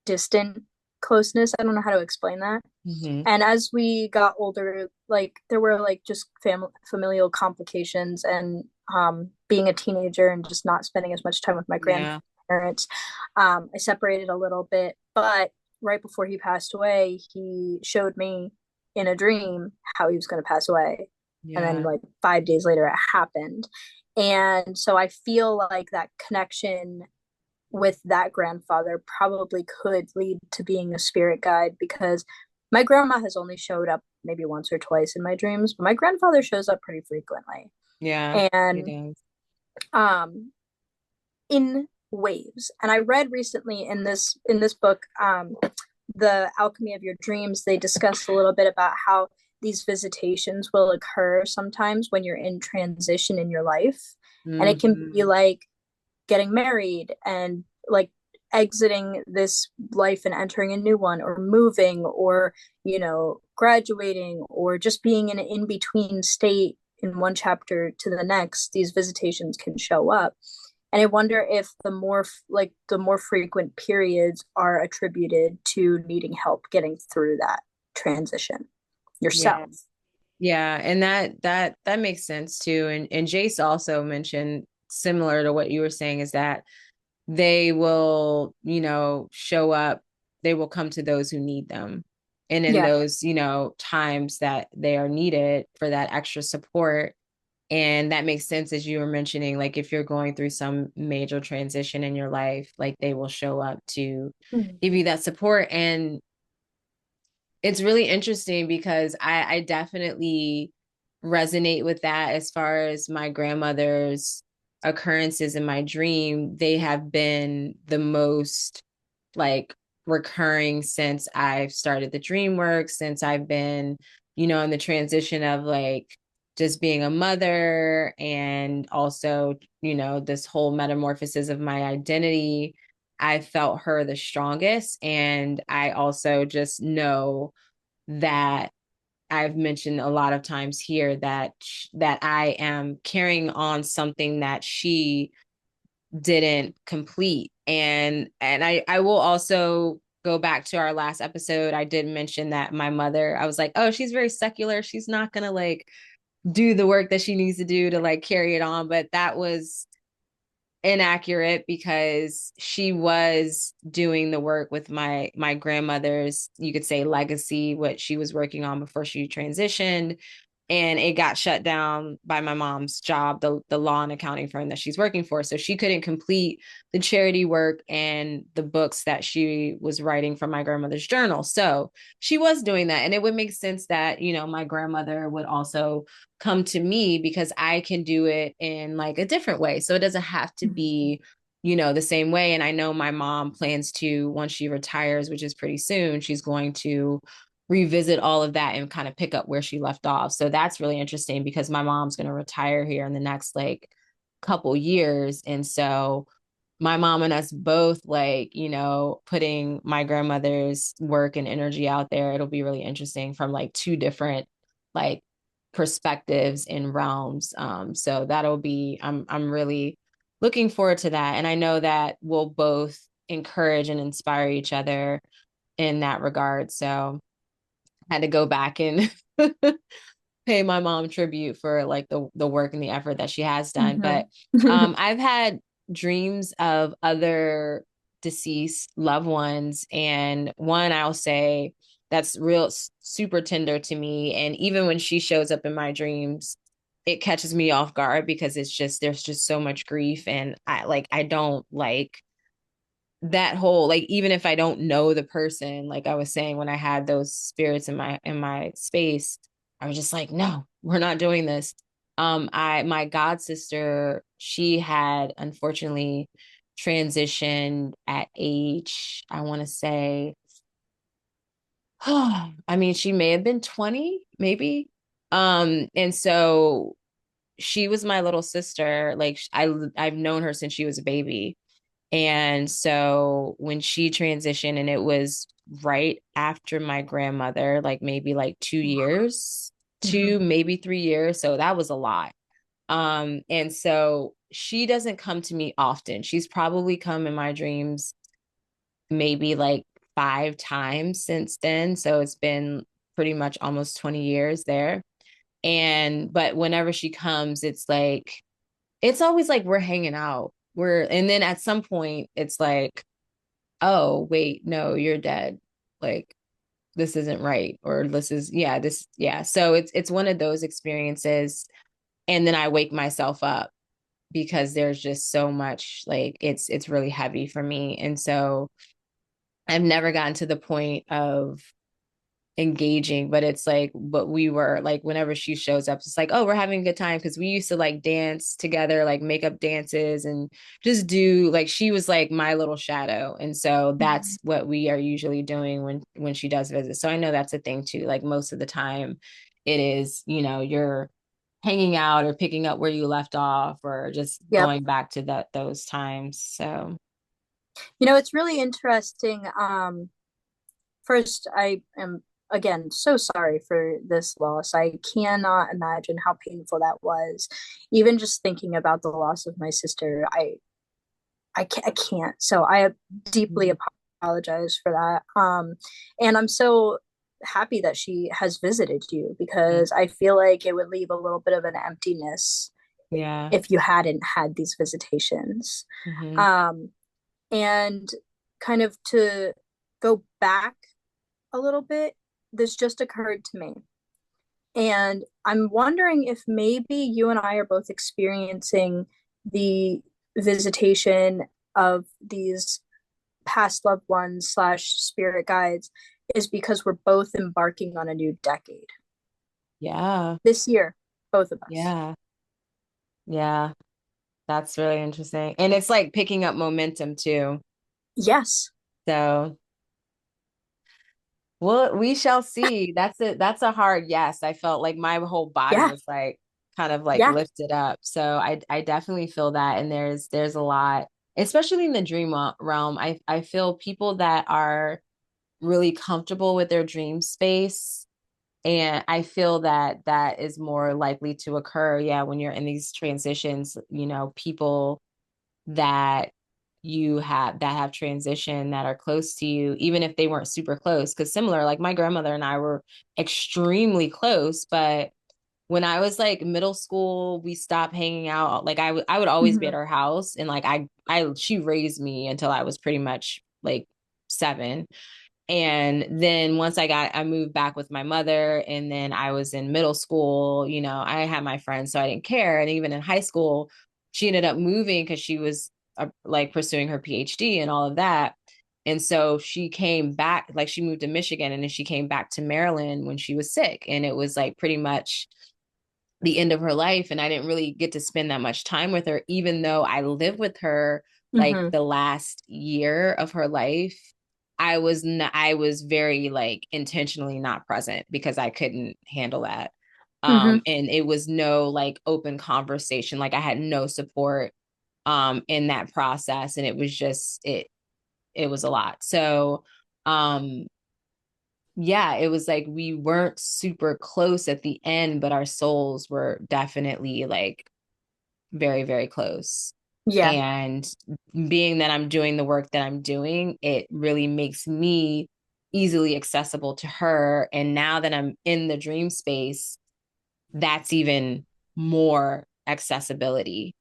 distant closeness. I don't know how to explain that. hmm. And as we got older, like there were like just familial complications and being a teenager and just not spending as much time with my Yeah. grandparents. I separated a little bit, but right before he passed away, he showed me in a dream how he was going to pass away. And then Yeah. like 5 days later, it happened. And so I feel like that connection with that grandfather probably could lead to being a spirit guide, because my grandma has only showed up maybe once or twice in my dreams, but my grandfather shows up pretty frequently. Yeah. It And does. um in waves. And I read recently in this book, The Alchemy of Your Dreams, they discussed a little bit about how these visitations will occur sometimes when you're in transition in your life. And it can be Hmm. like getting married and like exiting this life and entering a new one, or moving, or graduating, or just being in an in-between state in one chapter to the next. These visitations can show up, and I wonder if the more frequent periods are attributed to needing help getting through that transition Yeah. yourself. Yeah. And that makes sense too. And Jace also mentioned, similar to what you were saying, is that they will, show up, they will come to those who need them. And in Yeah. those, times that they are needed for that extra support. And that makes sense, as you were mentioning, like if you're going through some major transition in your life, like they will show up to Mm-hmm. give you that support. And it's really interesting because I definitely resonate with that as far as my grandmother's occurrences in my dream. They have been the most like recurring since I've started the dream work, since I've been, in the transition of like just being a mother, and also, this whole metamorphosis of my identity. I felt her the strongest. And I also just know that I've mentioned a lot of times here that I am carrying on something that she didn't complete. And I will also go back to our last episode. I did mention that my mother, I was like, oh, she's very secular. She's not gonna like do the work that she needs to do to like carry it on. But that was inaccurate, because she was doing the work with my grandmother's, you could say, legacy, what she was working on before she transitioned. And it got shut down by my mom's job, the law and accounting firm that she's working for. So she couldn't complete the charity work and the books that she was writing from my grandmother's journal. So she was doing that. And it would make sense that, my grandmother would also come to me, because I can do it in like a different way. So it doesn't have to be, the same way. And I know my mom plans to, once she retires, which is pretty soon, she's going to revisit all of that and kind of pick up where she left off. So that's really interesting, because my mom's going to retire here in the next like couple years. And so my mom and us both, like, putting my grandmother's work and energy out there, it'll be really interesting from like two different like perspectives and realms. So that'll be, I'm really looking forward to that. And I know that we'll both encourage and inspire each other in that regard. So I had to go back and pay my mom tribute for like the work and the effort that she has done. But Mm-hmm. I've had dreams of other deceased loved ones, and one I'll say that's real super tender to me. And even when she shows up in my dreams, it catches me off guard, because it's just there's just so much grief, and I don't like that whole, like, even if I don't know the person, like I was saying, when I had those spirits in my space, I was just like, no, we're not doing this. My god sister, she had unfortunately transitioned at age, I want to say, I mean, she may have been 20, maybe. And so she was my little sister. Like I've known her since she was a baby. And so when she transitioned, and it was right after my grandmother, like maybe like 2 years, Mm-hmm. 2 maybe 3 years. So that was a lot. And so she doesn't come to me often. She's probably come in my dreams maybe like 5 times since then. So it's been pretty much almost 20 years there. But whenever she comes, it's always like we're hanging out. And then at some point, it's like, oh, wait, no, you're dead. Like, this isn't right, or this is, yeah, this, yeah. So it's one of those experiences. And then I wake myself up because there's just so much, like it's really heavy for me. And so I've never gotten to the point of engaging, but it's like, but we were like, whenever she shows up, it's like, oh, we're having a good time, because we used to like dance together, like makeup dances, and just do, like, she was like my little shadow. And so Mhm. that's what we are usually doing when she does visit. So I know that's a thing too. Like most of the time it is, you're hanging out or picking up where you left off, or just Yep. going back to those times. So It's really interesting. First, I am again so sorry for this loss. I cannot imagine how painful that was. Even just thinking about the loss of my sister, I can't. So I deeply apologize for that. And I'm so happy that she has visited you, because I feel like it would leave a little bit of an emptiness yeah. if you hadn't had these visitations. Hmm. Um, and kind of to go back a little bit, this just occurred to me. And I'm wondering if maybe you and I are both experiencing the visitation of these past loved ones slash spirit guides is because we're both embarking on a new decade Yeah. this year, both of us. Yeah. Yeah. That's really interesting. And it's like picking up momentum too. Yes. So, well, we shall see. That's a hard yes. I felt like my whole body Yeah. was like kind of like Yeah. lifted up. So I definitely feel that. And there's a lot, especially in the dream realm. I feel people that are really comfortable with their dream space. And I feel that that is more likely to occur. Yeah, when you're in these transitions, people that that have transition, that are close to you, even if they weren't super close. Because similar, like my grandmother and I were extremely close, but when I was like middle school, we stopped hanging out. Like I would always be at Mm-hmm. her house, and like she raised me until I was pretty much like 7. And then once I moved back with my mother, and then I was in middle school, I had my friends, so I didn't care. And even in high school, she ended up moving because she was like pursuing her PhD and all of that. And so she came back, like she moved to Michigan, and then she came back to Maryland when she was sick. And it was like pretty much the end of her life, and I didn't really get to spend that much time with her, even though I lived with her like Mm-hmm. the last year of her life. I was very like intentionally not present because I couldn't handle that. Mm-hmm. And it was no like open conversation. Like I had no support in that process, and it was just it was a lot. So um yeah, it was like we weren't super close at the end, but our souls were definitely like very, very close. Yeah. And being that I'm doing the work that I'm doing, it really makes me easily accessible to her. And now that I'm in the dream space, that's even more accessibility.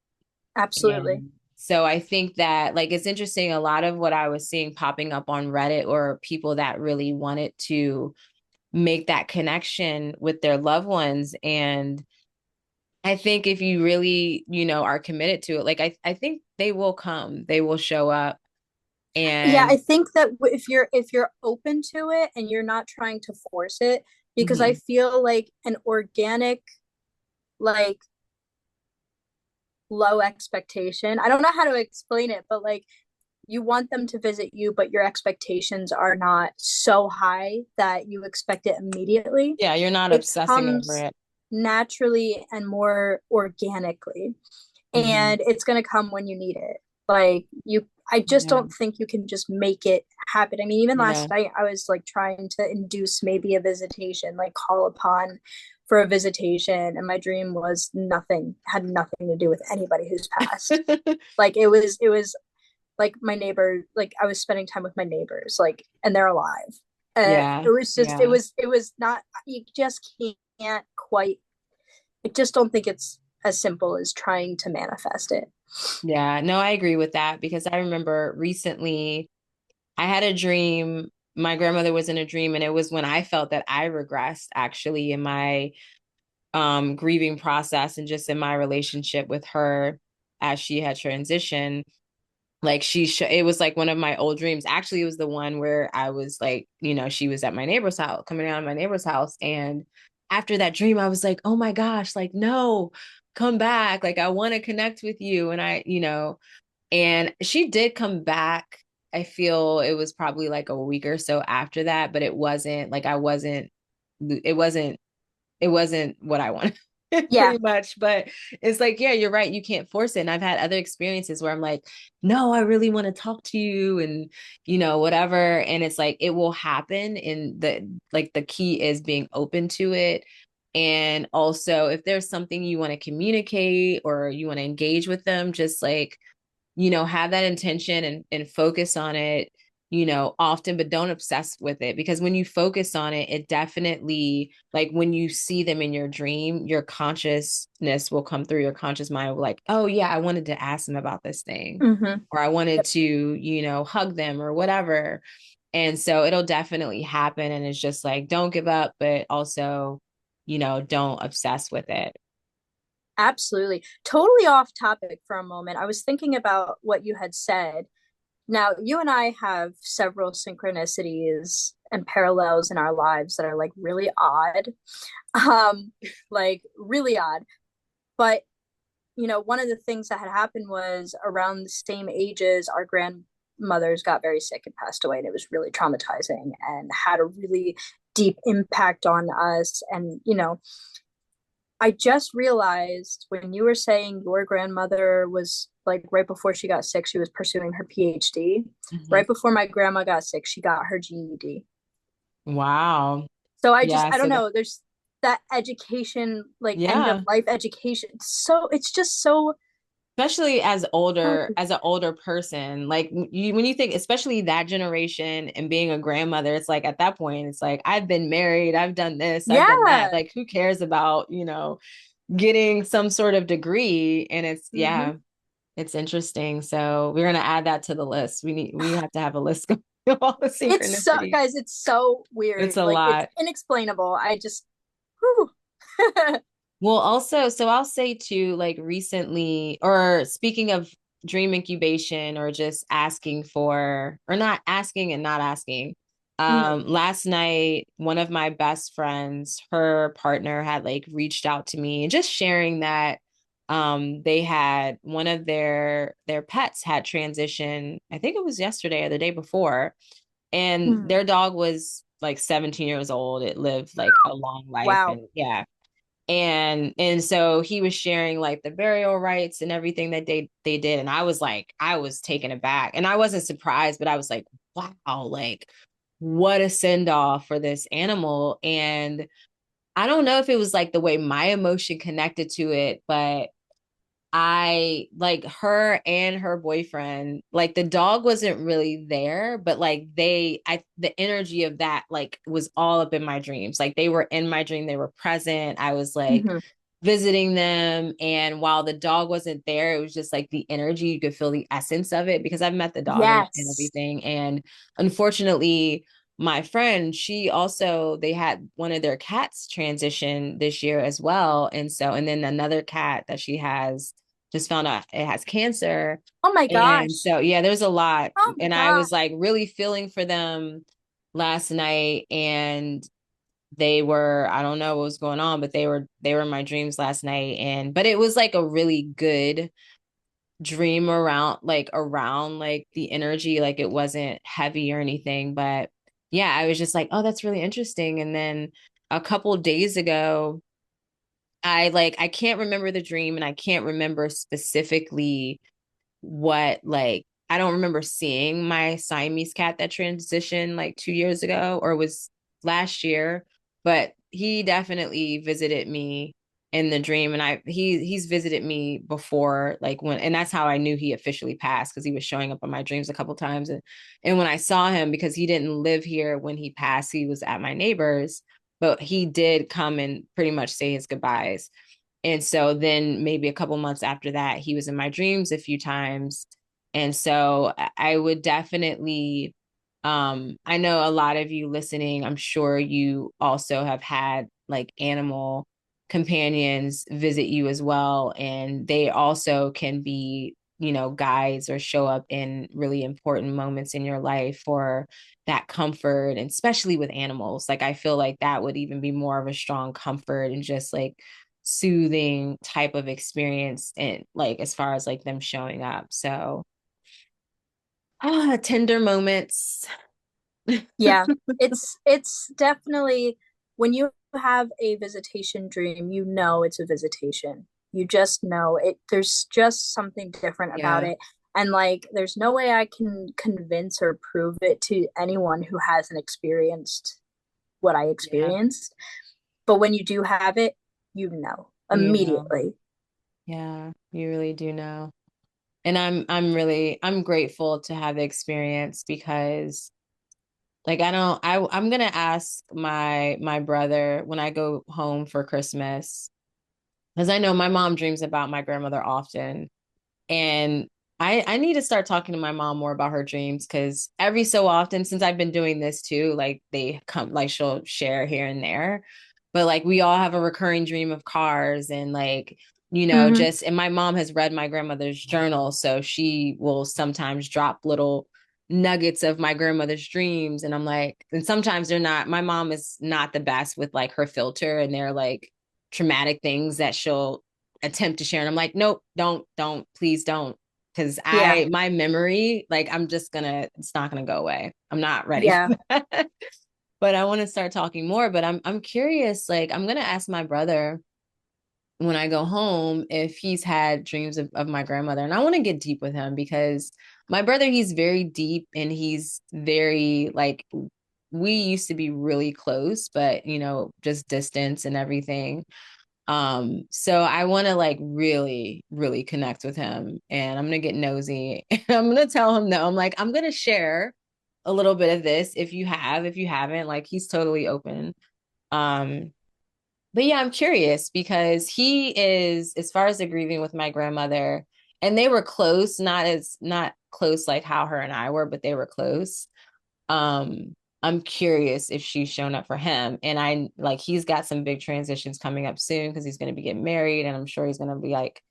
Absolutely. And so I think that, like, it's interesting. A lot of what I was seeing popping up on Reddit, or people that really wanted to make that connection with their loved ones. And I think if you really, are committed to it, like I think they will come, they will show up. Yeah, I And think that if you're open to it and you're not trying to force it, because I mhm, feel like an organic, like, low expectation. I don't know how to explain it, but like, you want them to visit you, but your expectations are not so high that you expect it immediately. yeah, you're not It obsessing over comes it. naturally and more organically, Hmm. and it's going to come when you need it. Like, I just Yeah. don't think you can just make it happen. I mean, even Yeah. last night I was like trying to induce maybe a visitation, like call upon for a visitation, and my dream was nothing, had nothing to do with anybody who's passed. Like, it was like my neighbor, like I was spending time with my neighbors, like, and they're alive. Yeah. Yeah. It was not, you just can't quite, I just don't think it's as simple as trying to manifest it. Yeah. No, I agree with that, because I remember recently I had a dream. my grandmother was in a dream, and it was when I felt that I regressed actually in my grieving process and just in my relationship with her as she had transitioned. Like it was like one of my old dreams. Actually, it was the one where I was like, she was at my neighbor's house, coming out of my neighbor's house. And after that dream, I was like, oh my gosh, like, no, come back. Like, I want to connect with you. And and she did come back. I feel it was probably like a week or so after that, but it wasn't like it wasn't it wasn't what I wanted Yeah. pretty much. But it's like, yeah, you're right. You can't force it. And I've had other experiences where I'm like, no, I really want to talk to you and, whatever. And it's like, it will happen. And the key is being open to it. And also, if there's something you want to communicate or you want to engage with them, just like, have that intention and focus on it, often, but don't obsess with it, because when you focus on it, it definitely, like when you see them in your dream, your consciousness will come through, your conscious mind will like, oh yeah, I wanted to ask them about this thing, Mm-hmm. or I wanted Yep. to, hug them or whatever. And so it'll definitely happen. And it's just like, don't give up, but also, don't obsess with it. Absolutely. Totally off topic for a moment. I was thinking about what you had said. Now, you and I have several synchronicities and parallels in our lives that are like really odd. Like really odd. But one of the things that had happened was around the same ages, our grandmothers got very sick and passed away, and it was really traumatizing and had a really deep impact on us. And, I just realized when you were saying your grandmother was like right before she got sick, she was pursuing her PhD. Mhm. Right before my grandma got sick, she got her GED. Wow. So Yeah. I don't So know, there's that education, like end of yeah. life education. So it's just so, Especially so as an older person, like when you think, especially that generation and being a grandmother, it's like at that point it's like, I've been married, I've done this, I've done that, yeah. like who cares about getting some sort of degree. And it's, Mm-hmm. yeah, it's interesting. So we're going to add that to the list. We have to have a list of all the It's so, synchronicities. guys, it's so It's weird. a Like it's lot. inexplainable. I just, whew. Well, also, so I'll say too, like recently, or speaking of dream incubation or just asking for, or not asking and not asking. Mhm. Last night, one of my best friends, her partner had like reached out to me and just sharing that they had one of their pets had transitioned. I think it was yesterday or the day before, and Mhm. their dog was like 17 years old. It lived like a long life, Wow. and yeah, and so he was sharing like the burial rites and everything that they did, and I was taken aback, and I wasn't surprised, but I was like, wow, like what a send off for this animal. And I don't know if it was like the way my emotion connected to it, but I like her and her boyfriend, like the dog wasn't really there, but like the energy of that like was all up in my dreams. Like they were in my dream, they were present. I was like Mhm. visiting them. And while the dog wasn't there, it was just like the energy. You could feel the essence of it, because I've met the dog and Yes. everything. And unfortunately, my friend, she also, they had one of their cats transition this year as well. And so, and then another cat that she has just found out it has cancer. Oh my And gosh. so, yeah, there's a lot. Oh my And I god. was like really feeling for them last night. And they were, I don't know what was going on, but they were in my dreams last night. And but it was like a really good dream around like the energy, like it wasn't heavy or anything. But yeah, I was just like, oh, that's really interesting. And then a couple days ago, I can't remember the dream, and I can't remember specifically what, like I don't remember seeing my Siamese cat that transitioned like 2 years ago, or was last year, but he definitely visited me in the dream. And he's visited me before, like when, and that's how I knew he officially passed, because he was showing up in my dreams a couple times. And when I saw him, because he didn't live here when he passed, he was at my neighbor's, but he did come and pretty much say his goodbyes. And so then maybe a couple months after that, he was in my dreams a few times. And so I would definitely I know a lot of you listening, I'm sure you also have had like animal companions visit you as well. And they also can be, guides or show up in really important moments in your life for that comfort. And especially with animals, like I feel like that would even be more of a strong comfort and just like soothing type of experience. And like as far as like them showing up. So, tender moments. Yeah, it's definitely when you have a visitation dream, you know it's a visitation. You just know it. There's just something different about Yeah. it. And like, there's no way I can convince or prove it to anyone who hasn't experienced what I Yeah. experienced. But when you do have it, you know You know. immediately. Yeah, you really do know. And I'm grateful to have the experience because like I'm gonna ask my brother when I go home for Christmas, because I know my mom dreams about my grandmother often. And I need to start talking to my mom more about her dreams because every so often, since I've been doing this too, like they come, like she'll share here and there. But like we all have a recurring dream of cars and like, Mm-hmm. just, and my mom has read my grandmother's journal. So she will sometimes drop little nuggets of my grandmother's dreams. And I'm like, and sometimes they're not, my mom is not the best with like her filter and they're like traumatic things that she'll attempt to share. And I'm like, nope, don't, please don't. Cause Yeah, my memory, like it's not gonna go away. I'm not ready yeah. for that. But I want to start talking more. But I'm curious, like I'm gonna ask my brother when I go home if he's had dreams of my grandmother. And I want to get deep with him because my brother, he's very deep and he's very like we used to be really close, but just distance and everything. So I want to like really, really connect with him and I'm gonna get nosy. I'm gonna tell him no. I'm like, I'm gonna share a little bit of this if you haven't, like he's totally open. Um, but yeah, I'm curious because he is, as far as the grieving with my grandmother, and they were close, not close like how her and I were, but they were close. I'm curious if she's shown up for him. And I like he's got some big transitions coming up soon because he's going to be getting married and I'm sure he's going to be like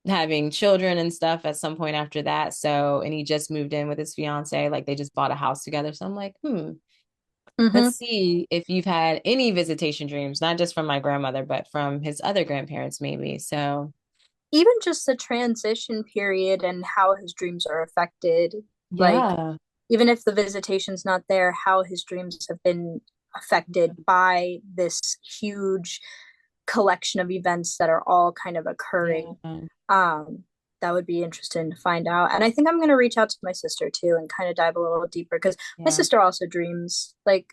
having children and stuff at some point after that. So, and he just moved in with his fiance, like they just bought a house together. So I'm like, Mm-hmm. let's see if you've had any visitation dreams, not just from my grandmother, but from his other grandparents, maybe. So, Even just the transition period and how his dreams are affected, like yeah, even if the visitation's not there, how his dreams have been affected by this huge collection of events that are all kind of occurring. yeah, Um, that would be interesting to find out. And I think I'm going to reach out to my sister too and kind of dive a little deeper because my yeah, sister also dreams. Like,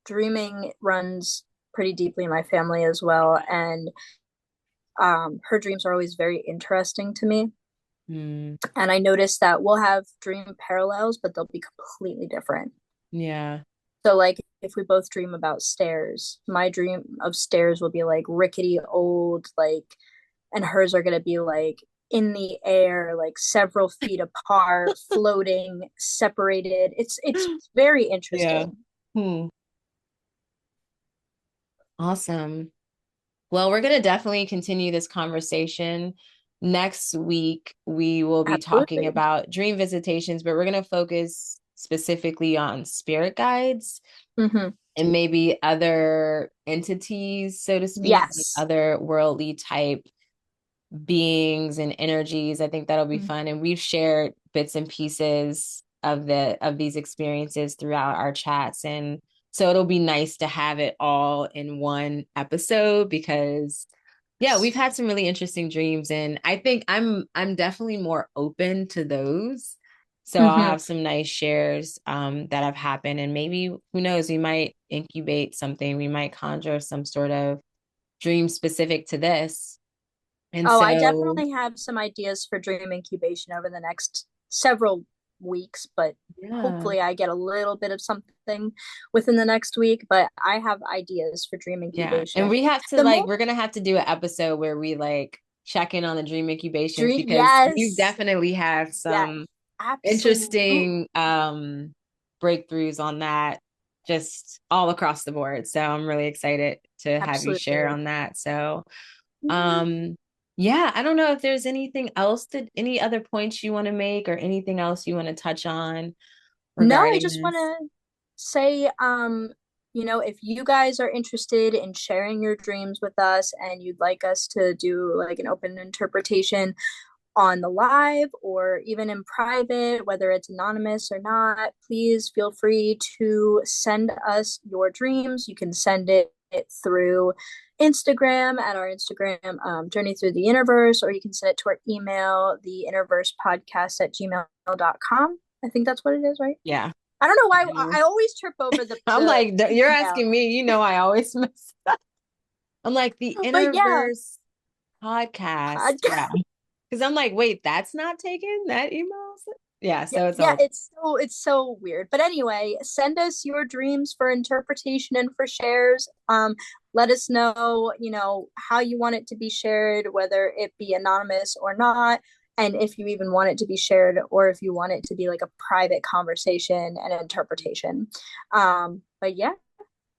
dreaming runs pretty deeply in my family as well. And her dreams are always very interesting to me. mm, And I noticed that we'll have dream parallels, but they'll be completely different. yeah, So, like, if we both dream about stairs, my dream of stairs will be like rickety old, like, and hers are going to be like in the air, like several feet apart, floating, separated. It's very yeah. interesting. Hmm. Awesome. Well, we're going to definitely continue this conversation. Next week, we will be talking Absolutely. about dream visitations, but we're going to focus specifically on spirit guides Mm-hmm. and maybe other entities, so to speak, like Yes. other worldly type beings and energies. I think that'll be Mm-hmm. fun. And we've shared bits and pieces of these experiences throughout our chats. And so it'll be nice to have it all in one episode because yeah, we've had some really interesting dreams and I think I'm definitely more open to those. So I'll Mm-hmm. have some nice shares that have happened and maybe who knows, we might incubate something, we might conjure some sort of dream specific to this. And Oh, I so, definitely have some ideas for dream incubation over the next several weeks, but yeah, hopefully I get a little bit of something within the next week. But I have ideas for dream yeah. And incubation. we have to The like, more we're gonna have to do an episode where we like check in on the dream incubations dream, because you yes, definitely have yes, some absolutely. interesting breakthroughs on that just all across the board. So I'm really excited to have you share Absolutely. on that. So Mhm. um yeah, I don't know if there's anything else that any other points you want to make or anything else you want to touch on No, I regarding just want this. to say, if you guys are interested in sharing your dreams with us and you'd like us to do like an open interpretation on the live or even in private, whether it's anonymous or not, please feel free to send us your dreams. You can send it through Instagram at our Instagram, Journey Through the Universe, or you can send it to our email, the Interverse Podcast at gmail.com. I think that's what it is, right? Yeah. I don't know why Yeah. I always trip over I'm the like, you're email. asking me, I always mess up. I'm like the But yeah, Interverse podcast. Yeah. podcast. Because I'm like, wait, that's not taken? That email? Yeah. Yeah, So it's yeah, all, it's so weird. But anyway, send us your dreams for interpretation and for shares. Let us know, how you want it to be shared, whether it be anonymous or not, and if you even want it to be shared or if you want it to be like a private conversation and interpretation. But yeah.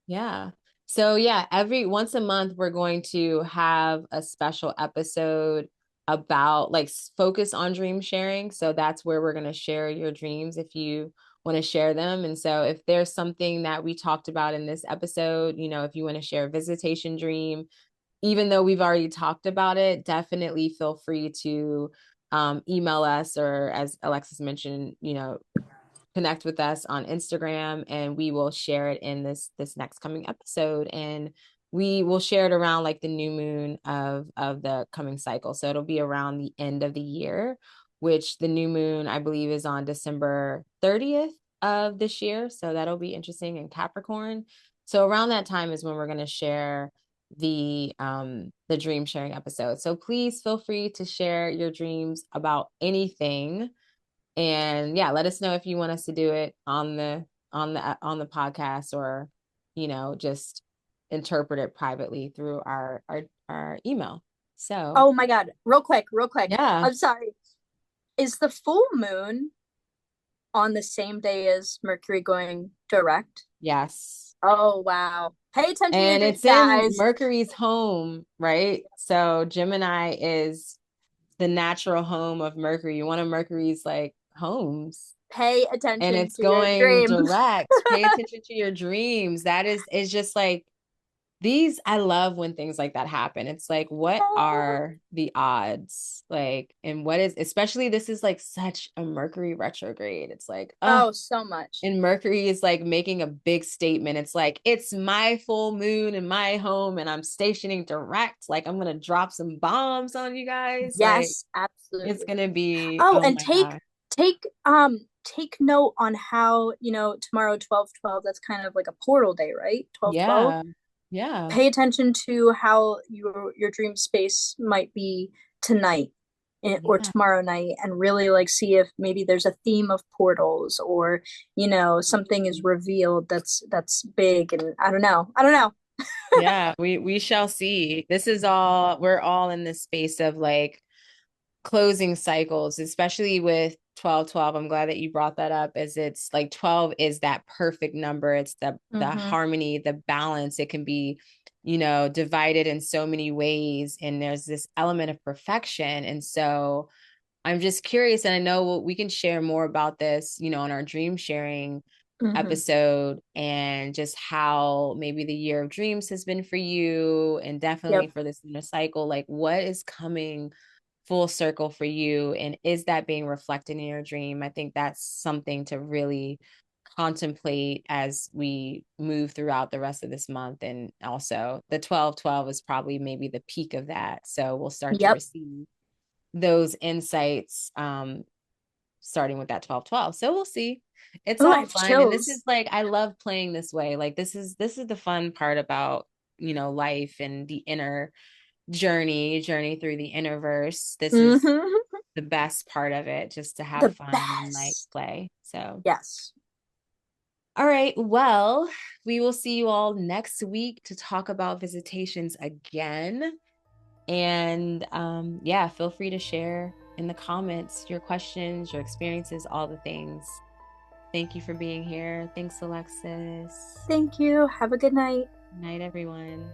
yeah. So yeah, every once a month we're going to have a special episode about like focus on dream sharing. So that's where we're going to share your dreams if you want to share them. And so if there's something that we talked about in this episode, if you want to share a visitation dream, even though we've already talked about it, definitely feel free to email us, or as Alexis mentioned, connect with us on Instagram, and we will share it in this next coming episode. And we will share it around like the new moon of the coming cycle. So it'll be around the end of the year, which the new moon I believe is on December 30th of this year. So that'll be interesting in Capricorn. So around that time is when we're going to share the dream sharing episode. So please feel free to share your dreams about anything, and yeah, let us know if you want us to do it on the podcast, or just interpret it privately through our email. So Oh my God. Real quick. yeah. I'm sorry. Is the full moon on the same day as Mercury going direct? Yes. Oh, wow. Pay attention to your And dreams, it's in guys. Mercury's home, right? So Gemini is the natural home of Mercury, one of Mercury's like homes. Pay And attention it's to your going dreams. direct. Pay attention to your dreams. That is just like I love when things like that happen. It's like, what are the odds? Like, and what is, especially this is like such a Mercury retrograde. It's like, Oh, so much. and Mercury is like making a big statement. It's like, it's my full moon in my home and I'm stationing direct. Like, I'm going to drop some bombs on you guys. Like, Yes, it's absolutely. going to be, Oh, oh and my God. take note on how, tomorrow 12/12, that's kind of like a portal day, right? 12/12. Yeah. Yeah. Pay attention to how your dream space might be tonight or Yeah. tomorrow night, and really like see if maybe there's a theme of portals, or something is revealed that's big. And I don't know. Yeah, we shall see. We're all in this space of like closing cycles, especially with 12/12. I'm glad that you brought that up, as it's like 12 is that perfect number. It's the Mm-hmm. harmony, the balance. It can be, divided in so many ways, and there's this element of perfection. And so I'm just curious, and I know we can share more about this, on our dream sharing Mm-hmm. episode, and just how maybe the year of dreams has been for you, and definitely Yep. for this inner cycle. Like, what is coming full circle for you, and is that being reflected in your dream? I think that's something to really contemplate as we move throughout the rest of this month. And also the 12/12 is probably maybe the peak of that, so we'll start to Yep. receive those insights, starting with that 12/12. So we'll see. It's Oh, I all have fun, and this is chills. like, I love playing this way. Like, this is the fun part about life and the inner journey through the innerverse. This is Mm-hmm. the best part of it, just to have The fun and like best. play. So Yes. all right, well, we will see you all next week to talk about visitations again. And yeah, feel free to share in the comments your questions, your experiences, all the things. Thank you for being here. Thanks, Alexis. Thank you. Have a good night. Night, everyone.